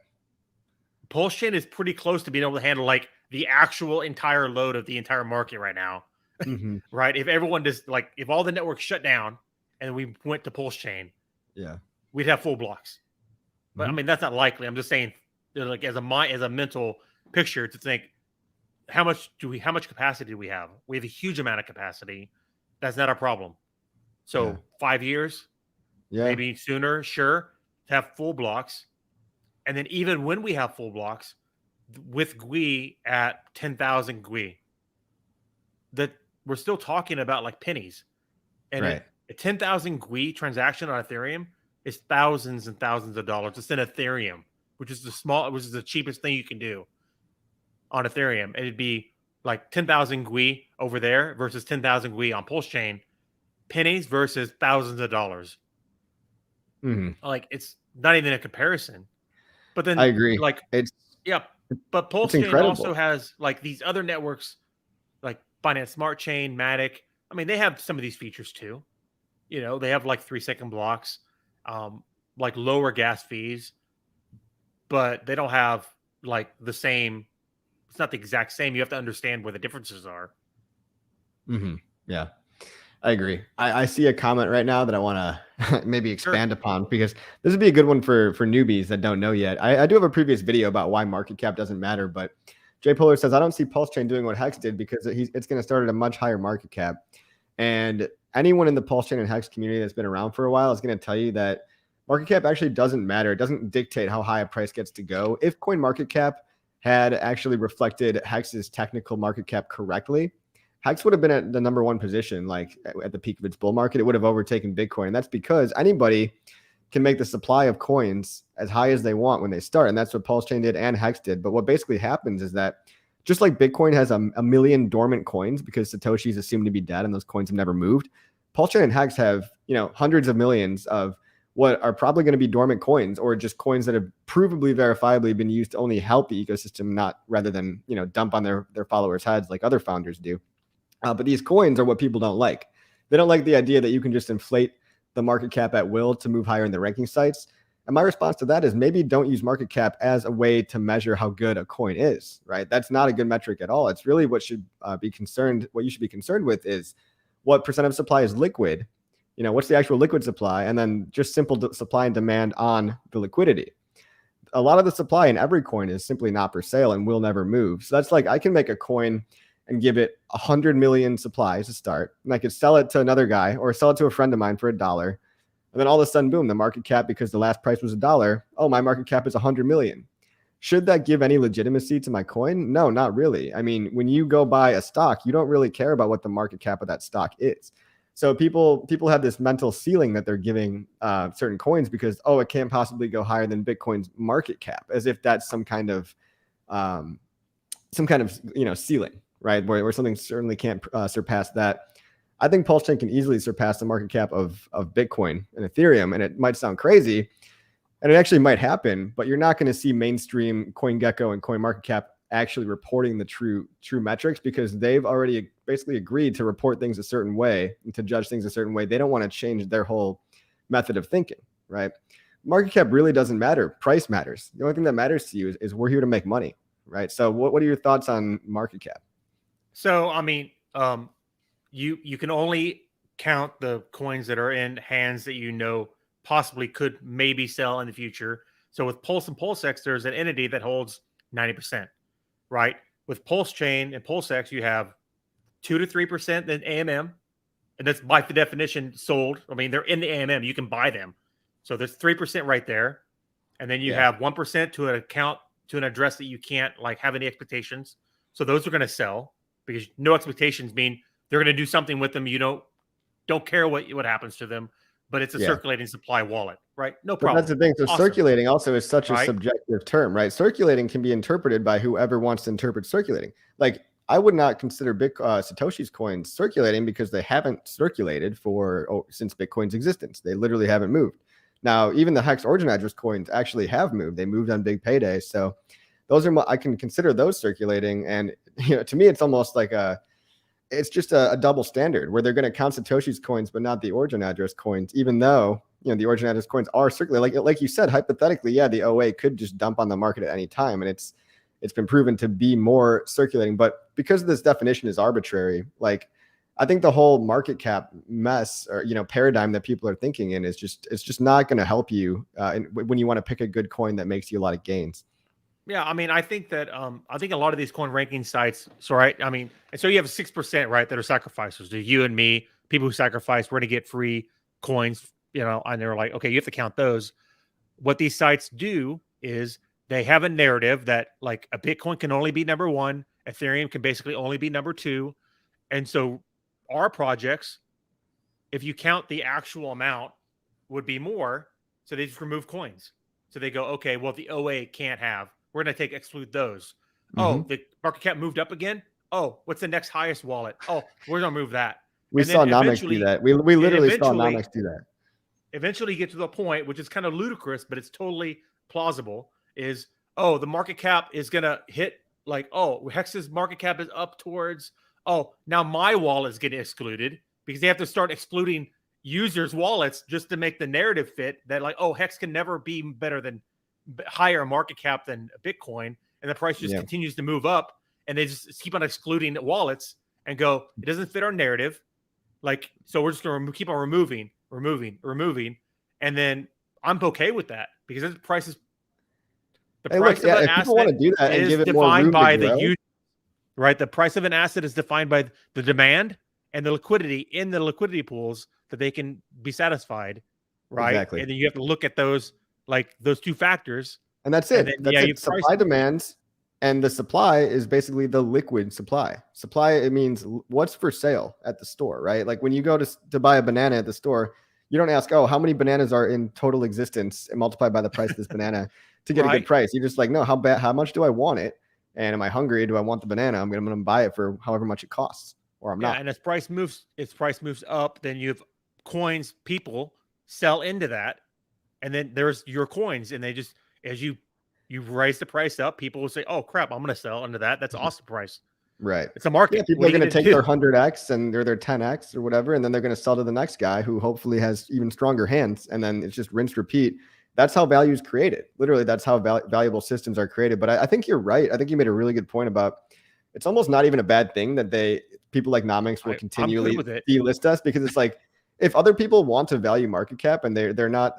PulseChain is pretty close to being able to handle like the actual entire load of the entire market right now. Mm-hmm. Right. If everyone just if all the networks shut down and we went to PulseChain, we'd have full blocks. But that's not likely. I'm just saying, like, as a mental picture to think, how much capacity do we have? We have a huge amount of capacity. That's not a problem. So 5 years, maybe sooner, sure, to have full blocks. And then even when we have full blocks, with GUI at 10,000 GUI, that we're still talking about like pennies. And a 10,000 GUI transaction on Ethereum is thousands and thousands of dollars. It's in Ethereum, which is the cheapest thing you can do on Ethereum. It'd be like 10,000 GUI over there versus 10,000 GUI on PulseChain. Pennies versus thousands of dollars. Like, it's not even a comparison. But then I agree. But PulseChain also has like these other networks like Binance Smart Chain, Matic. They have some of these features too. They have like 3-second blocks, like lower gas fees, but they don't have like the same. It's not the exact same. You have to understand where the differences are. Yeah, I agree. I see a comment right now that I want to maybe expand upon, because this would be a good one for newbies that don't know yet. I do have a previous video about why market cap doesn't matter, but Jay Polar says, I don't see PulseChain doing what Hex did because it's going to start at a much higher market cap. And anyone in the PulseChain and Hex community that's been around for a while is going to tell you that market cap actually doesn't matter. It doesn't dictate how high a price gets to go. If coin market cap had actually reflected Hex's technical market cap correctly, Hex would have been at the number 1 position, like at the peak of its bull market. It would have overtaken Bitcoin. And that's because anybody can make the supply of coins as high as they want when they start. And that's what PulseChain did and Hex did. But what basically happens is that just like Bitcoin has a million dormant coins because Satoshi's assumed to be dead and those coins have never moved, PulseChain and Hex have, hundreds of millions of what are probably going to be dormant coins, or just coins that have provably, verifiably been used to only help the ecosystem, not rather than, dump on their followers' heads like other founders do. But these coins are what people don't like. They don't like the idea that you can just inflate the market cap at will to move higher in the ranking sites. And my response to that is maybe don't use market cap as a way to measure how good a coin is, right? That's not a good metric at all. It's really what you should be concerned with is what percent of supply is liquid. What's the actual liquid supply? And then just simple supply and demand on the liquidity. A lot of the supply in every coin is simply not for sale and will never move. So that's like, I can make a coin and give it 100 million supplies to start. And I could sell it to another guy or sell it to a friend of mine for $1. And then all of a sudden, boom, the market cap, because the last price was $1. Oh, my market cap is 100 million. Should that give any legitimacy to my coin? No, not really. When you go buy a stock, you don't really care about what the market cap of that stock is. So people have this mental ceiling that they're giving certain coins because, it can't possibly go higher than Bitcoin's market cap, as if that's some kind of ceiling. Right, where something certainly can't surpass that. I think PulseChain can easily surpass the market cap of Bitcoin and Ethereum, and it might sound crazy, and it actually might happen, but you're not going to see mainstream CoinGecko and CoinMarketCap actually reporting the true metrics, because they've already basically agreed to report things a certain way and to judge things a certain way. They don't want to change their whole method of thinking, right? Market cap really doesn't matter. Price matters. The only thing that matters to you is we're here to make money, right? So what are your thoughts on market cap? So, I mean, you can only count the coins that are in hands that you know possibly could maybe sell in the future. So with Pulse and PulseX, there's an entity that holds 90%, right? With PulseChain and PulseX, you have 2 to 3% in AMM, and that's by the definition sold. I mean, they're in the AMM. You can buy them. So there's 3% right there. And then you have 1% to an account, to an address that you can't like have any expectations. So those are going to sell, because no expectations mean they're going to do something with them. You don't care what happens to them, but it's a circulating supply wallet, right? No problem. But that's the thing. So circulating also is such a subjective term, right? Circulating can be interpreted by whoever wants to interpret circulating. Like, I would not consider Satoshi's coins circulating, because they haven't circulated since Bitcoin's existence. They literally haven't moved. Now, even the Hex origin address coins actually have moved. They moved on big paydays. So those are, I can consider those circulating. And to me, it's almost like it's just a double standard, where they're going to count Satoshi's coins, but not the origin address coins, even though the origin address coins are circulating. Like you said, hypothetically, the OA could just dump on the market at any time, and it's been proven to be more circulating. But because this definition is arbitrary, like, I think the whole market cap mess or paradigm that people are thinking in is just not going to help you when you want to pick a good coin that makes you a lot of gains. Yeah, I mean, I think that I think a lot of these coin ranking sites. So right, I mean, and so you have 6%, right, that are sacrificers. To you and me, people who sacrifice, we're going to get free coins, and they're like, okay, you have to count those. What these sites do is they have a narrative that like a Bitcoin can only be number one, Ethereum can basically only be number two, and so our projects, if you count the actual amount, would be more. So they just remove coins. So they go, okay, well, the OA can't have. We're going to exclude those. Oh, the market cap moved up again. Oh, what's the next highest wallet? Oh, we're going to move that. We saw Nomics do that. We literally saw Nomics do that. Eventually you get to the point, which is kind of ludicrous, but it's totally plausible, is, oh, the market cap is going to hit like, oh, Hex's market cap is up towards, oh, now my wallet is getting excluded, because they have to start excluding users' wallets just to make the narrative fit that like, oh, Hex can never be higher market cap than Bitcoin, and the price just continues to move up, and they just keep on excluding wallets and go, it doesn't fit our narrative. Like, so we're just going to keep on removing. And then I'm okay with that, because the price is the price of an asset want to do that and give it defined by the user, right? The price of an asset is defined by the demand and the liquidity in the liquidity pools that they can be satisfied, right? Exactly. And then you have to look at those two factors, and that's it. That's it. Supply demands, and the supply is basically the liquid supply. Supply, it means what's for sale at the store, right? Like when you go to buy a banana at the store, you don't ask, oh, how many bananas are in total existence, and multiply by the price of this banana to get a good price. You're just like, no, how much do I want it? And am I hungry? Do I want the banana? I'm going to buy it for however much it costs, or I'm not. And as price moves up, then you have coins, people sell into that. And then there's your coins, and they just, as you raise the price up, people will say, oh crap, I'm going to sell into that. That's an awesome price. Right. It's a market. Yeah, people are going to take their 100x and their 10x or whatever, and then they're going to sell to the next guy who hopefully has even stronger hands. And then it's just rinse, repeat. That's how value is created. Literally, that's how valuable systems are created. But I think you're right. I think you made a really good point about it's almost not even a bad thing that people like Nomics will continually delist us, because it's like, if other people want to value market cap and they're not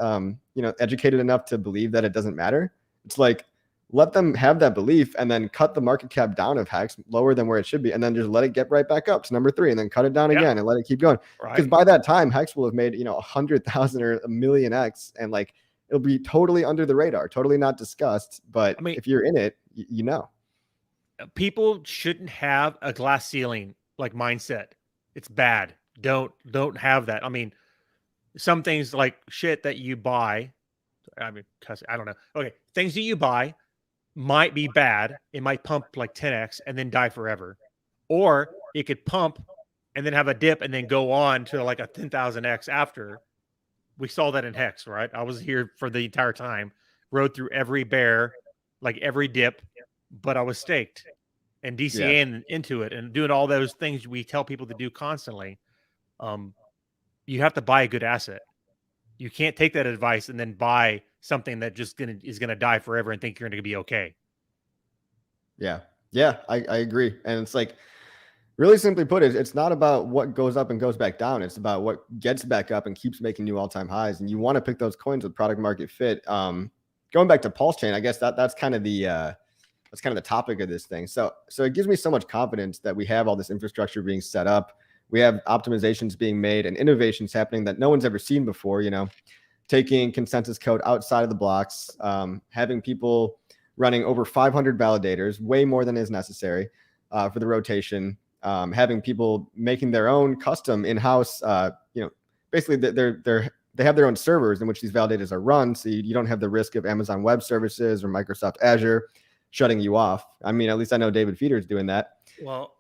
educated enough to believe that it doesn't matter, it's like, let them have that belief and then cut the market cap down of Hex lower than where it should be, and then just let it get right back up to number 3, and then cut it down again and let it keep going. Because by that time, Hex will have made 100,000 or a million X, and like it'll be totally under the radar, totally not discussed. But I mean, if you're in it, people shouldn't have a glass ceiling like mindset. It's bad. Don't have that. I mean, some things like shit that you buy, I mean, I don't know. Okay, things that you buy might be bad. It might pump like 10x and then die forever, or it could pump and then have a dip and then go on to like a 10,000x after. We saw that in Hex, right? I was here for the entire time, rode through every bear, like every dip, but I was staked and Yeah. DCAing into it and doing all those things we tell people to do constantly. You have to buy a good asset. You can't take that advice and then buy something that is gonna die forever and think you're gonna be okay. Yeah. Yeah. I agree. And it's like, really simply put, it's not about what goes up and goes back down. It's about what gets back up and keeps making new all-time highs. And you want to pick those coins with product market fit. Going back to PulseChain, I guess that's kind of the topic of this thing. So it gives me so much confidence that we have all this infrastructure being set up. We have optimizations being made and innovations happening that no one's ever seen before, taking consensus code outside of the blocks, having people running over 500 validators, way more than is necessary for the rotation, having people making their own custom in-house, basically they have their own servers in which these validators are run. So you don't have the risk of Amazon Web Services or Microsoft Azure shutting you off. I mean, at least I know David Feeder is doing that. Well,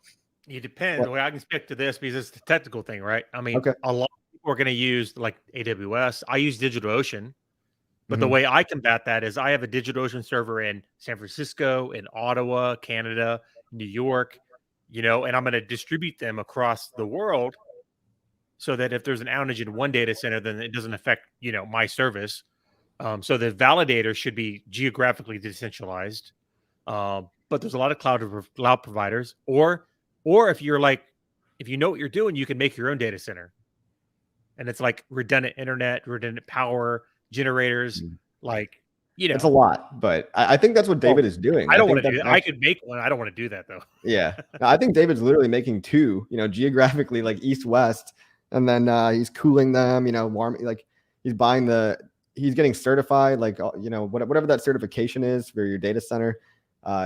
it depends. The way I can speak to this because it's the technical thing, right? I mean, Okay. a lot of people are going to use like AWS. I use DigitalOcean, but the way I combat that is I have a DigitalOcean server in San Francisco, in Ottawa, Canada, New York, and I'm going to distribute them across the world so that if there's an outage in one data center, then it doesn't affect, my service. So the validator should be geographically decentralized. But there's a lot of cloud providers, or if you're like, if you know what you're doing, you can make your own data center, and it's like redundant internet, redundant power generators, like it's a lot, but I think that's what David is doing. I don't want to do that. I could make one. I don't want to do that though. Yeah, no, I think David's literally making two, geographically like east west, and then he's cooling them, warm, like he's getting certified, like whatever that certification is for your data center.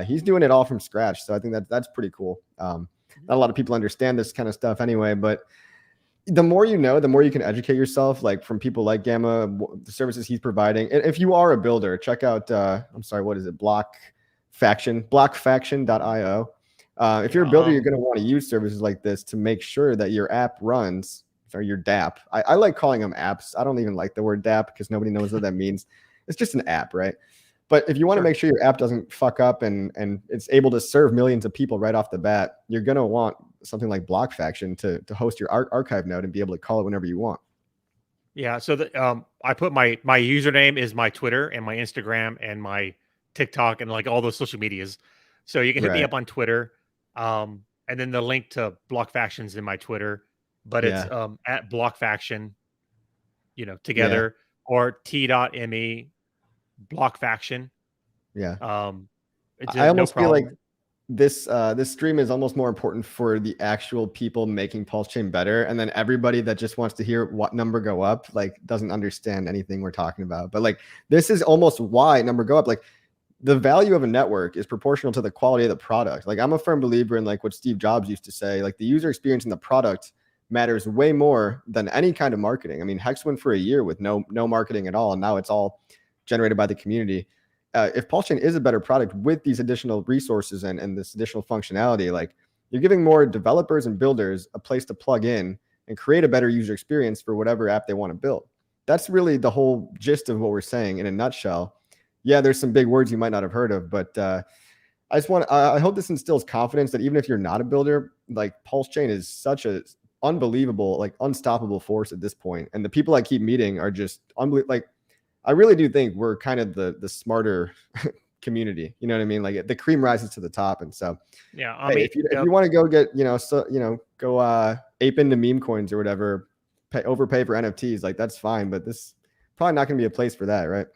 He's doing it all from scratch. So I think that's pretty cool. Not a lot of people understand this kind of stuff anyway, but the more you know, the more you can educate yourself, like from people like Gamma, the services he's providing. And if you are a builder, check out, what is it? Blockfaction.io. If you're a builder, you're going to want to use services like this to make sure that your app runs, or your DApp. I like calling them apps. I don't even like the word DApp because nobody knows what that means. It's just an app, right? But if you want to make sure your app doesn't fuck up and it's able to serve millions of people right off the bat, you're going to want something like Blockfaction to host your archive node and be able to call it whenever you want. Yeah. So I put my username is my Twitter and my Instagram and my TikTok and like all those social medias. So you can hit me up on Twitter. And then the link to Blockfaction's in my Twitter, but it's at Blockfaction, together, or t.me Blockfaction. Yeah. I almost feel like this stream is almost more important for the actual people making PulseChain better, and then everybody that just wants to hear what number go up like doesn't understand anything we're talking about. But like this is almost why number go up. Like the value of a network is proportional to the quality of the product. Like I'm a firm believer in like what Steve Jobs used to say, like the user experience in the product matters way more than any kind of marketing. I mean, Hex went for a year with no marketing at all, and now it's all generated by the community. If PulseChain is a better product with these additional resources and this additional functionality, like you're giving more developers and builders a place to plug in and create a better user experience for whatever app they want to build. That's really the whole gist of what we're saying in a nutshell. Yeah, there's some big words you might not have heard of, but I hope this instills confidence that even if you're not a builder, like PulseChain is such a unbelievable, like unstoppable force at this point. And the people I keep meeting are just unbelievable. Like, I really do think we're kind of the smarter community. You know what I mean? Like the cream rises to the top. And so, yeah, I mean, if you want to go get, go ape into meme coins or whatever, overpay for NFTs, like that's fine. But this probably not going to be a place for that, right?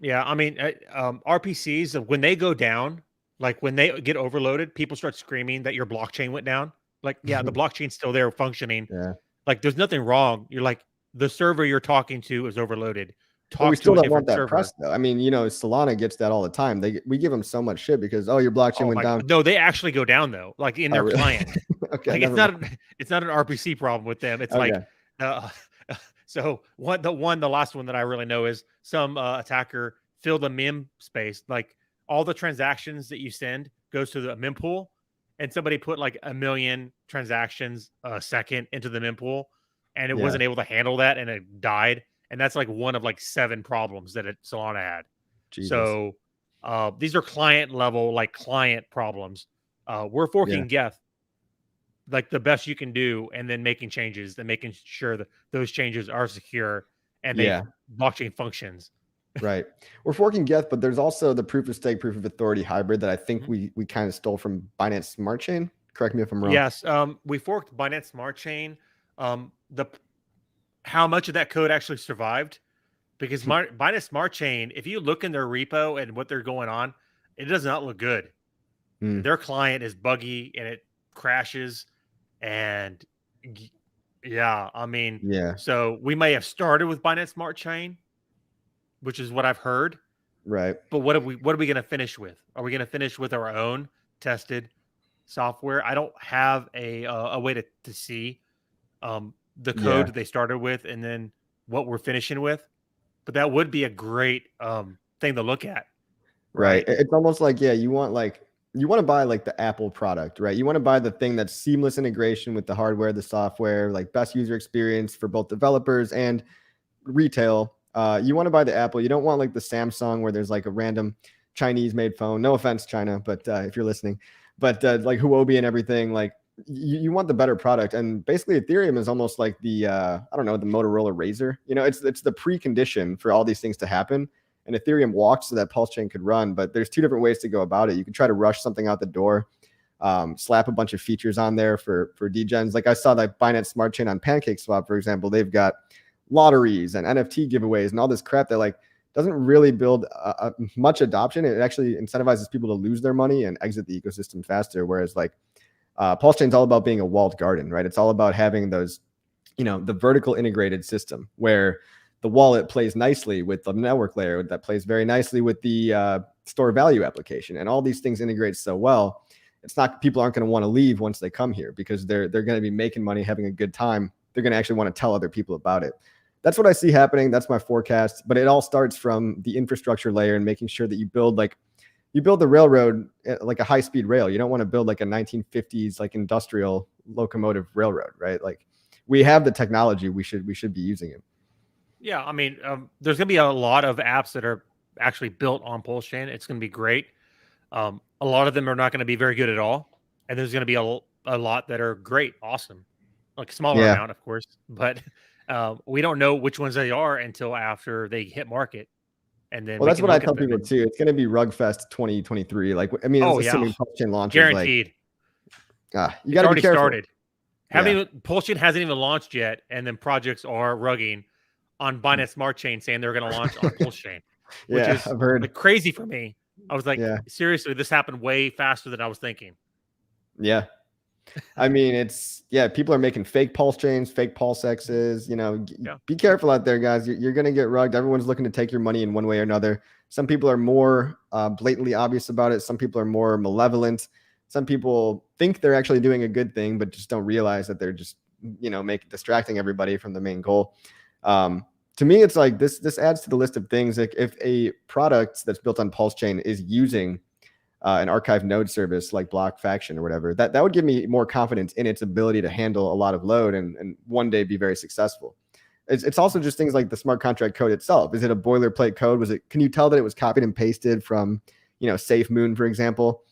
Yeah, I mean, RPCs, when they go down, like when they get overloaded, people start screaming that your blockchain went down. Like, yeah, the blockchain's still there functioning. Yeah. Like, there's nothing wrong. You're like, the server you're talking to is overloaded. But we still don't want that press, though. I mean, Solana gets that all the time. We give them so much shit because your blockchain went down. No, they actually go down though, like in their client. Okay, like it's not an RPC problem with them. It's like so the last one that I really know is some attacker filled a mem space. Like all the transactions that you send goes to the mempool, and somebody put like 1 million transactions a second into the mempool, and it wasn't able to handle that, and it died. And that's like one of like 7 problems that Solana had. Jesus. So These are client level, like client problems. We're forking Geth like the best you can do, and then making changes and making sure that those changes are secure and they blockchain functions. Right. We're forking Geth, but there's also the proof of stake, proof of authority hybrid that I think we kind of stole from Binance Smart Chain. Correct me if I'm wrong. Yes. We forked Binance Smart Chain. How much of that code actually survived? Because Binance Smart Chain, if you look in their repo and what they're going on, it does not look good. Their client is buggy and it crashes. And so we may have started with Binance Smart Chain, which is what I've heard. Right. But what are we going to finish with? Are we going to finish with our own tested software? I don't have a way to see the code that they started with and then what we're finishing with. But that would be a great thing to look at. Right. It's almost like, you want to buy like the Apple product, right? You want to buy the thing that's seamless integration with the hardware, the software, like best user experience for both developers and retail. You want to buy the Apple. You don't want like the Samsung where there's like a random Chinese made phone. No offense, China, but if you're listening, but like Huobi and everything, like you want the better product. And basically Ethereum is almost like the, I don't know, the Motorola Razor. It's the precondition for all these things to happen. And Ethereum walked so that PulseChain could run, but there's two different ways to go about it. You can try to rush something out the door, slap a bunch of features on there for degens. Like I saw that Binance Smart Chain on PancakeSwap, for example, they've got lotteries and NFT giveaways and all this crap that like doesn't really build much adoption. It actually incentivizes people to lose their money and exit the ecosystem faster. Whereas like PulseChain is all about being a walled garden, right? It's all about having those, the vertical integrated system where the wallet plays nicely with the network layer that plays very nicely with the store value application, and all these things integrate so well. It's not, people aren't going to want to leave once they come here because they're going to be making money, having a good time. They're going to actually want to tell other people about it. That's what I see happening. That's my forecast. But it all starts from the infrastructure layer and making sure that you build the railroad like a high-speed rail. You don't want to build like a 1950s like industrial locomotive railroad, right? Like we have the technology. We should be using it. Yeah, I mean, there's going to be a lot of apps that are actually built on PulseChain. It's going to be great. A lot of them are not going to be very good at all, and there's going to be a lot that are great, awesome, like smaller amount, of course. But we don't know which ones they are until after they hit market, and then that's what I tell people too. It's going to be Rugfest 2023. Like, I mean, assuming PulseChain launches, guaranteed. Like, you got to be careful. Started. PulseChain hasn't even launched yet, and then projects are rugging on Binance Smart Chain saying they're going to launch on PulseChain, which is I've heard. Like crazy for me. I was like, seriously, this happened way faster than I was thinking. Yeah. I mean, people are making fake Pulse chains, fake Pulse X's, be careful out there, guys. You're going to get rugged. Everyone's looking to take your money in one way or another. Some people are more blatantly obvious about it. Some people are more malevolent. Some people think they're actually doing a good thing, but just don't realize that they're just, distracting everybody from the main goal. To me, it's like this adds to the list of things. Like if a product that's built on PulseChain is using an archive node service like Block Faction or whatever, that would give me more confidence in its ability to handle a lot of load and one day be very successful. It's also just things like the smart contract code itself. Is it a boilerplate code? Can you tell that it was copied and pasted from, SafeMoon, for example,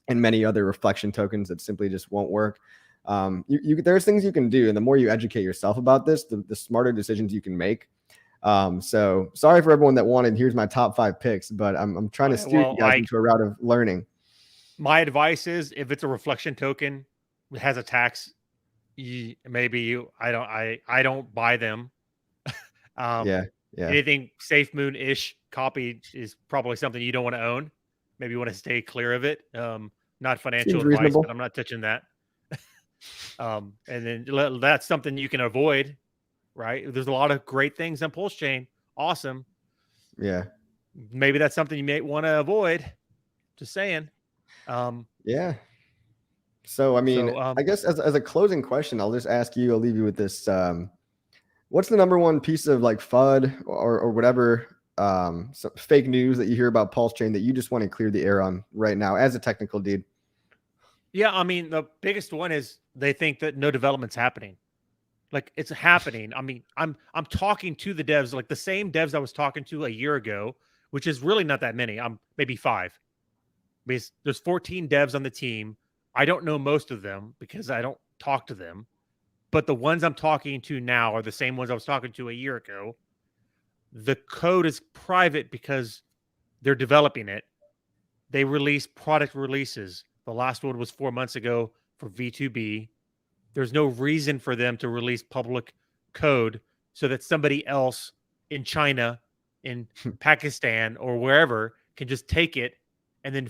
and many other reflection tokens that simply just won't work? There's things you can do, and the more you educate yourself about this, the smarter decisions you can make. So sorry for everyone that wanted, here's my top 5 picks, but I'm trying to steer you guys into a route of learning. My advice is if it's a reflection token, it has a tax, I don't buy them. Anything SafeMoon-ish copied is probably something you don't want to own. Maybe you want to stay clear of it. Not financial advice, but I'm not touching that. And then that's something you can avoid, right? There's a lot of great things on PulseChain. Awesome. Yeah. Maybe that's something you may want to avoid. Just saying. Yeah. So, I mean, I guess as a closing question, I'll just ask you, I'll leave you with this. What's the number one piece of like FUD or whatever, fake news that you hear about PulseChain that you just want to clear the air on right now as a technical dude? Yeah. I mean, the biggest one is they think that no development's happening. Like it's happening. I mean, I'm talking to the devs, like the same devs I was talking to a year ago which is really not that many. I'm maybe 5. Because there's 14 devs on the team. I don't know most of them because I don't talk to them. But the ones I'm talking to now are the same ones I was talking to a year ago. The code is private because they're developing it. They release product releases. The last one was 4 months ago for V2B. There's no reason for them to release public code so that somebody else in China, in Pakistan, or wherever can just take it and then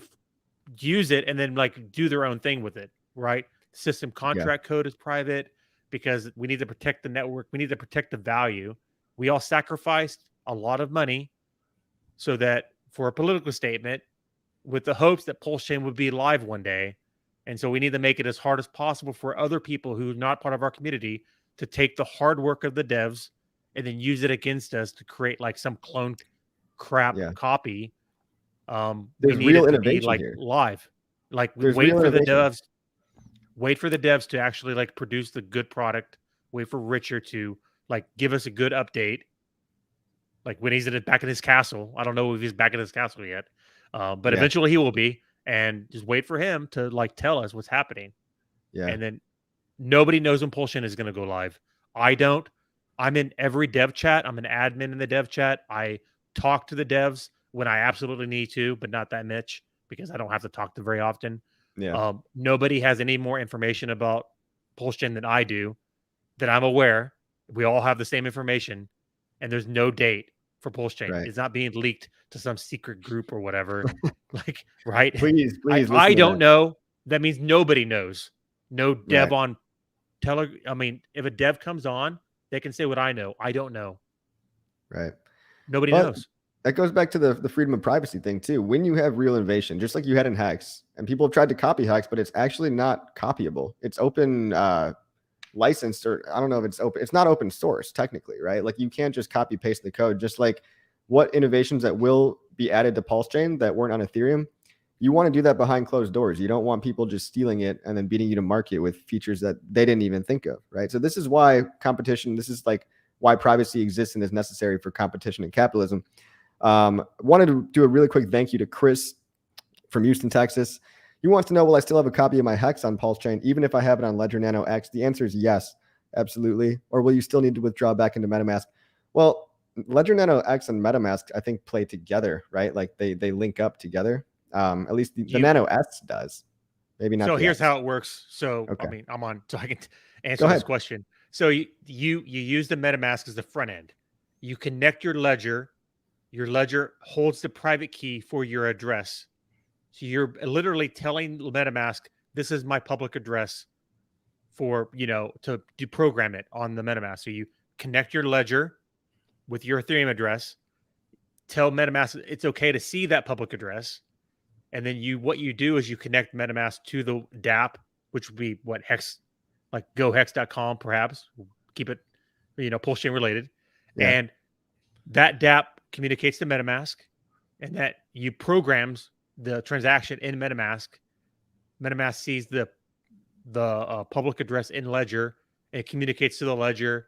use it and then like do their own thing with it, right? System contract code is private because we need to protect the network. We need to protect the value. We all sacrificed a lot of money so that for a political statement with the hopes that PulseChain would be live one day. And so we need to make it as hard as possible for other people who are not part of our community to take the hard work of the devs and then use it against us to create like some clone crap copy. There's we need real it to innovation be like here. live. Like There's wait real for the innovation. wait for the devs to actually like produce the good product. Wait for Richard to like give us a good update. Like when he's back in his castle. I don't know if he's back in his castle yet. But eventually he will be, and just wait for him to like tell us what's happening. Yeah. And then nobody knows when PulseChain is going to go live. I don't. I'm in every dev chat. I'm an admin in the dev chat. I talk to the devs when I absolutely need to, but not that much because I don't have to talk to very often. Yeah. Nobody has any more information about PulseChain than I do, that I'm aware. We all have the same information, and there's no date for PulseChain. Right. It's not being leaked to some secret group or whatever. Like, right? Please. I don't know. That means nobody knows. No dev on I mean, if a dev comes on, they can say what I know. I don't know. Right. Nobody knows. That goes back to the freedom of privacy thing too. When you have real innovation, just like you had in Hex, and people have tried to copy Hex, but it's actually not copyable. It's open licensed, or I don't know if it's open. It's not open source technically, right? Like you can't just copy paste the code. Just like what innovations that will be added to PulseChain that weren't on Ethereum, you want to do that behind closed doors. You don't want people just stealing it and then beating you to market with features that they didn't even think of, right? So this is why competition. This is like why privacy exists and is necessary for competition and capitalism. Wanted to do a really quick thank you to Chris from Houston, Texas. He wants to know, will I still have a copy of my Hex on PulseChain, even if I have it on Ledger Nano X? The answer is yes, absolutely. Or will you still need to withdraw back into MetaMask? Well, Ledger Nano X and MetaMask, I think, play together, right? Like they link up together. At least the Nano S does. Maybe not. So here's how it works. So I mean, I'm on, so I can answer this question. So you use the MetaMask as the front end. You connect your ledger. Your ledger holds the private key for your address. So you're literally telling MetaMask, this is my public address for, to program it on the MetaMask. So you connect your ledger with your Ethereum address, tell MetaMask it's okay to see that public address. And then what you do is you connect MetaMask to the DApp, which would be what Hex, like gohex.com, perhaps. We'll keep it, PulseChain related. Yeah. And that DApp communicates to MetaMask, and that you programs the transaction in MetaMask. MetaMask sees the public address in Ledger, and it communicates to the Ledger,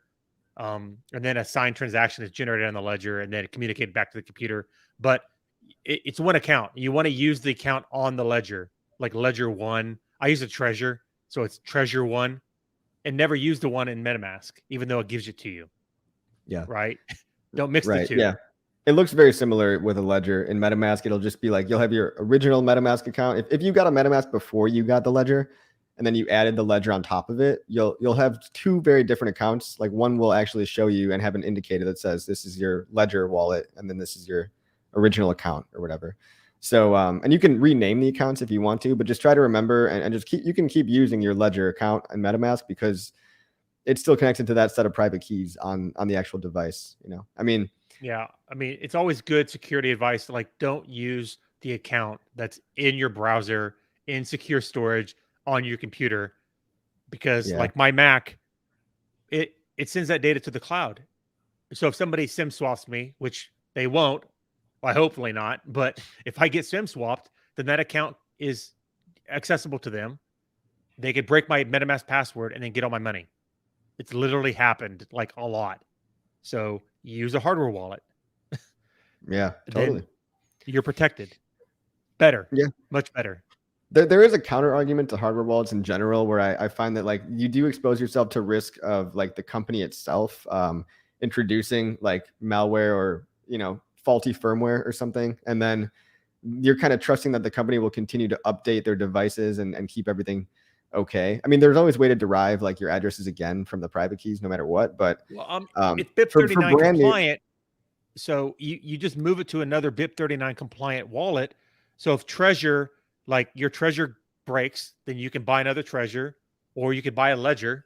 and then a signed transaction is generated on the Ledger, and then it communicates back to the computer. But it's one account. You want to use the account on the Ledger, like Ledger 1. I use a Treasure, so it's Treasure 1, and never use the one in MetaMask, even though it gives it to you. Yeah. Right? Don't mix the two. Yeah. It looks very similar with a Ledger. In MetaMask, it'll just be like you'll have your original MetaMask account. If you got a MetaMask before you got the Ledger, and then you added the Ledger on top of it, you'll have two very different accounts. Like one will actually show you and have an indicator that says this is your Ledger wallet, and then this is your original account or whatever. So and you can rename the accounts if you want to, but just try to remember and just you can keep using your Ledger account in MetaMask because it's still connected to that set of private keys on the actual device. I mean. Yeah. I mean, it's always good security advice. Like, don't use the account that's in your browser, in secure storage on your computer, because like my Mac, it sends that data to the cloud. So if somebody SIM swaps me, which they won't, well, hopefully not, but if I get SIM swapped, then that account is accessible to them. They could break my MetaMask password and then get all my money. It's literally happened like a lot. So use a hardware wallet. Yeah, totally. You're protected. Better. Yeah. Much better. There is a counter argument to hardware wallets in general, where I find that like you do expose yourself to risk of like the company itself introducing like malware or faulty firmware or something, and then you're kind of trusting that the company will continue to update their devices and keep everything okay. I mean, there's always a way to derive like your addresses again from the private keys, no matter what. But it's BIP39 brand compliant. So you just move it to another BIP39 compliant wallet. So if Treasure, like your Treasure breaks, then you can buy another Treasure, or you could buy a Ledger,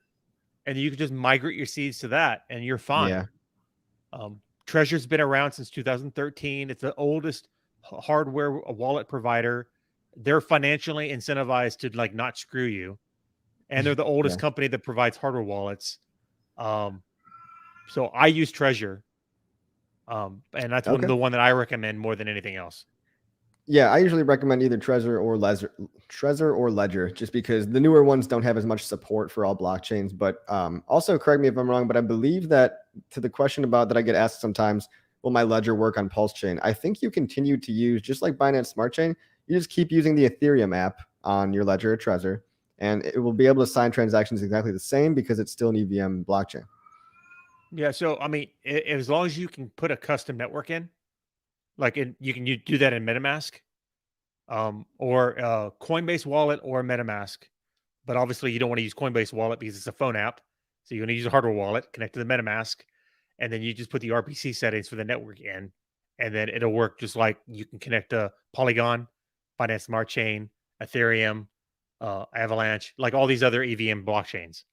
and you can just migrate your seeds to that, and you're fine. Yeah. Treasure's been around since 2013. It's the oldest hardware wallet provider. They're financially incentivized to like not screw you, and they're the oldest company that provides hardware wallets. So I use Treasure. And that's the one that I recommend more than anything else. Yeah, I usually recommend either Trezor or Ledger, just because the newer ones don't have as much support for all blockchains. But also, correct me if I'm wrong, but I believe that to the question about that I get asked sometimes, will my Ledger work on PulseChain? I think you continue to use, just like Binance Smart Chain, you just keep using the Ethereum app on your Ledger or Trezor, and it will be able to sign transactions exactly the same because it's still an EVM blockchain. Yeah, so I mean, as long as you can put a custom network in, like you can do that in MetaMask, or Coinbase Wallet or MetaMask. But obviously, you don't want to use Coinbase Wallet because it's a phone app. So you're going to use a hardware wallet, connect to the MetaMask, and then you just put the RPC settings for the network in, and then it'll work just like you can connect to Polygon, Binance Smart Chain, Ethereum, Avalanche, like all these other EVM blockchains.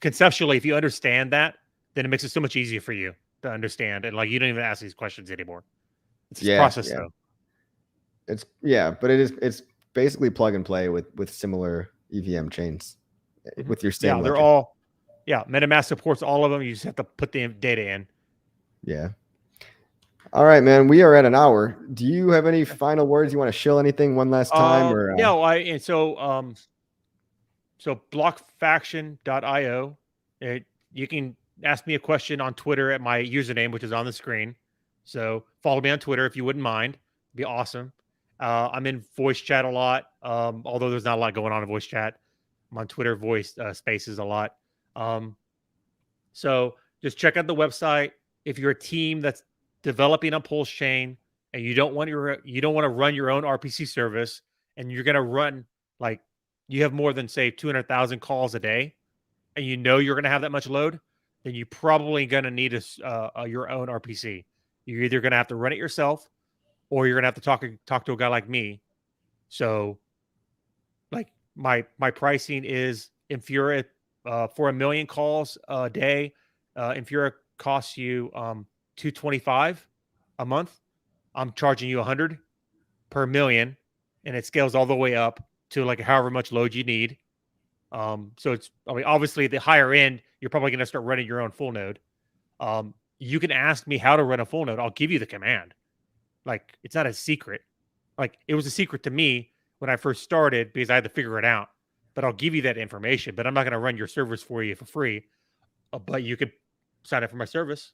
Conceptually, if you understand that, then it makes it so much easier for you to understand, and like you don't even ask these questions anymore. It's a process though. But it's basically plug and play with similar EVM chains with your same. Yeah, they're all. Yeah, MetaMask supports all of them. You just have to put the data in. Yeah. All right, man. We are at an hour. Do you have any final words? You want to shill anything one last time? Or no, so blockfaction.io. You can ask me a question on Twitter at my username, which is on the screen. So follow me on Twitter if you wouldn't mind. It'd be awesome. I'm in voice chat a lot, although there's not a lot going on in voice chat. I'm on Twitter voice spaces a lot. So just check out the website. If you're a team that's developing a PulseChain and you don't want to run your own RPC service, and you're going to run like you have more than say 200,000 calls a day, and you know you're going to have that much load, then you're probably going to need your own RPC. You're either going to have to run it yourself, or you're going to have to talk to a guy like me. So like my pricing is Infura for 1 million calls a day. Infura costs you $225 a month. I'm charging you $100 per million, and it scales all the way up to like however much load you need. So obviously the higher end, you're probably going to start running your own full node. You can ask me how to run a full node. I'll give you the command. Like, it's not a secret. Like, it was a secret to me when I first started because I had to figure it out. But I'll give you that information. But I'm not going to run your servers for you for free. But you could sign up for my service.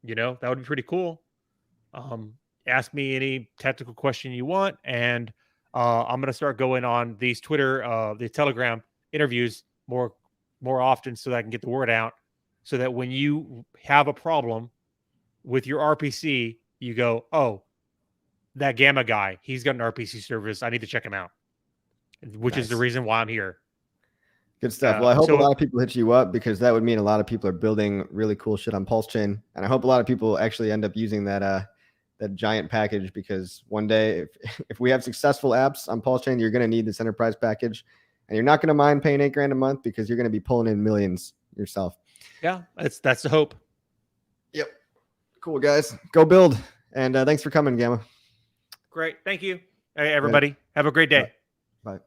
That would be pretty cool. Ask me any technical question you want, and I'm going to start going on these Twitter, the Telegram interviews more often, so that I can get the word out. So that when you have a problem with your RPC, you go, oh, that Gamma guy, he's got an RPC service. I need to check him out, which is the reason why I'm here. Good stuff. Well, I hope a lot of people hit you up, because that would mean a lot of people are building really cool shit on PulseChain. And I hope a lot of people actually end up using that giant package, because one day if we have successful apps on PulseChain, you're going to need this enterprise package, and you're not going to mind paying $8,000 a month, because you're going to be pulling in millions yourself. Yeah, that's the hope. Yep. Cool, guys. Go build. And thanks for coming, Gamma. Great. Thank you. Hey, everybody. Have a great day. Bye.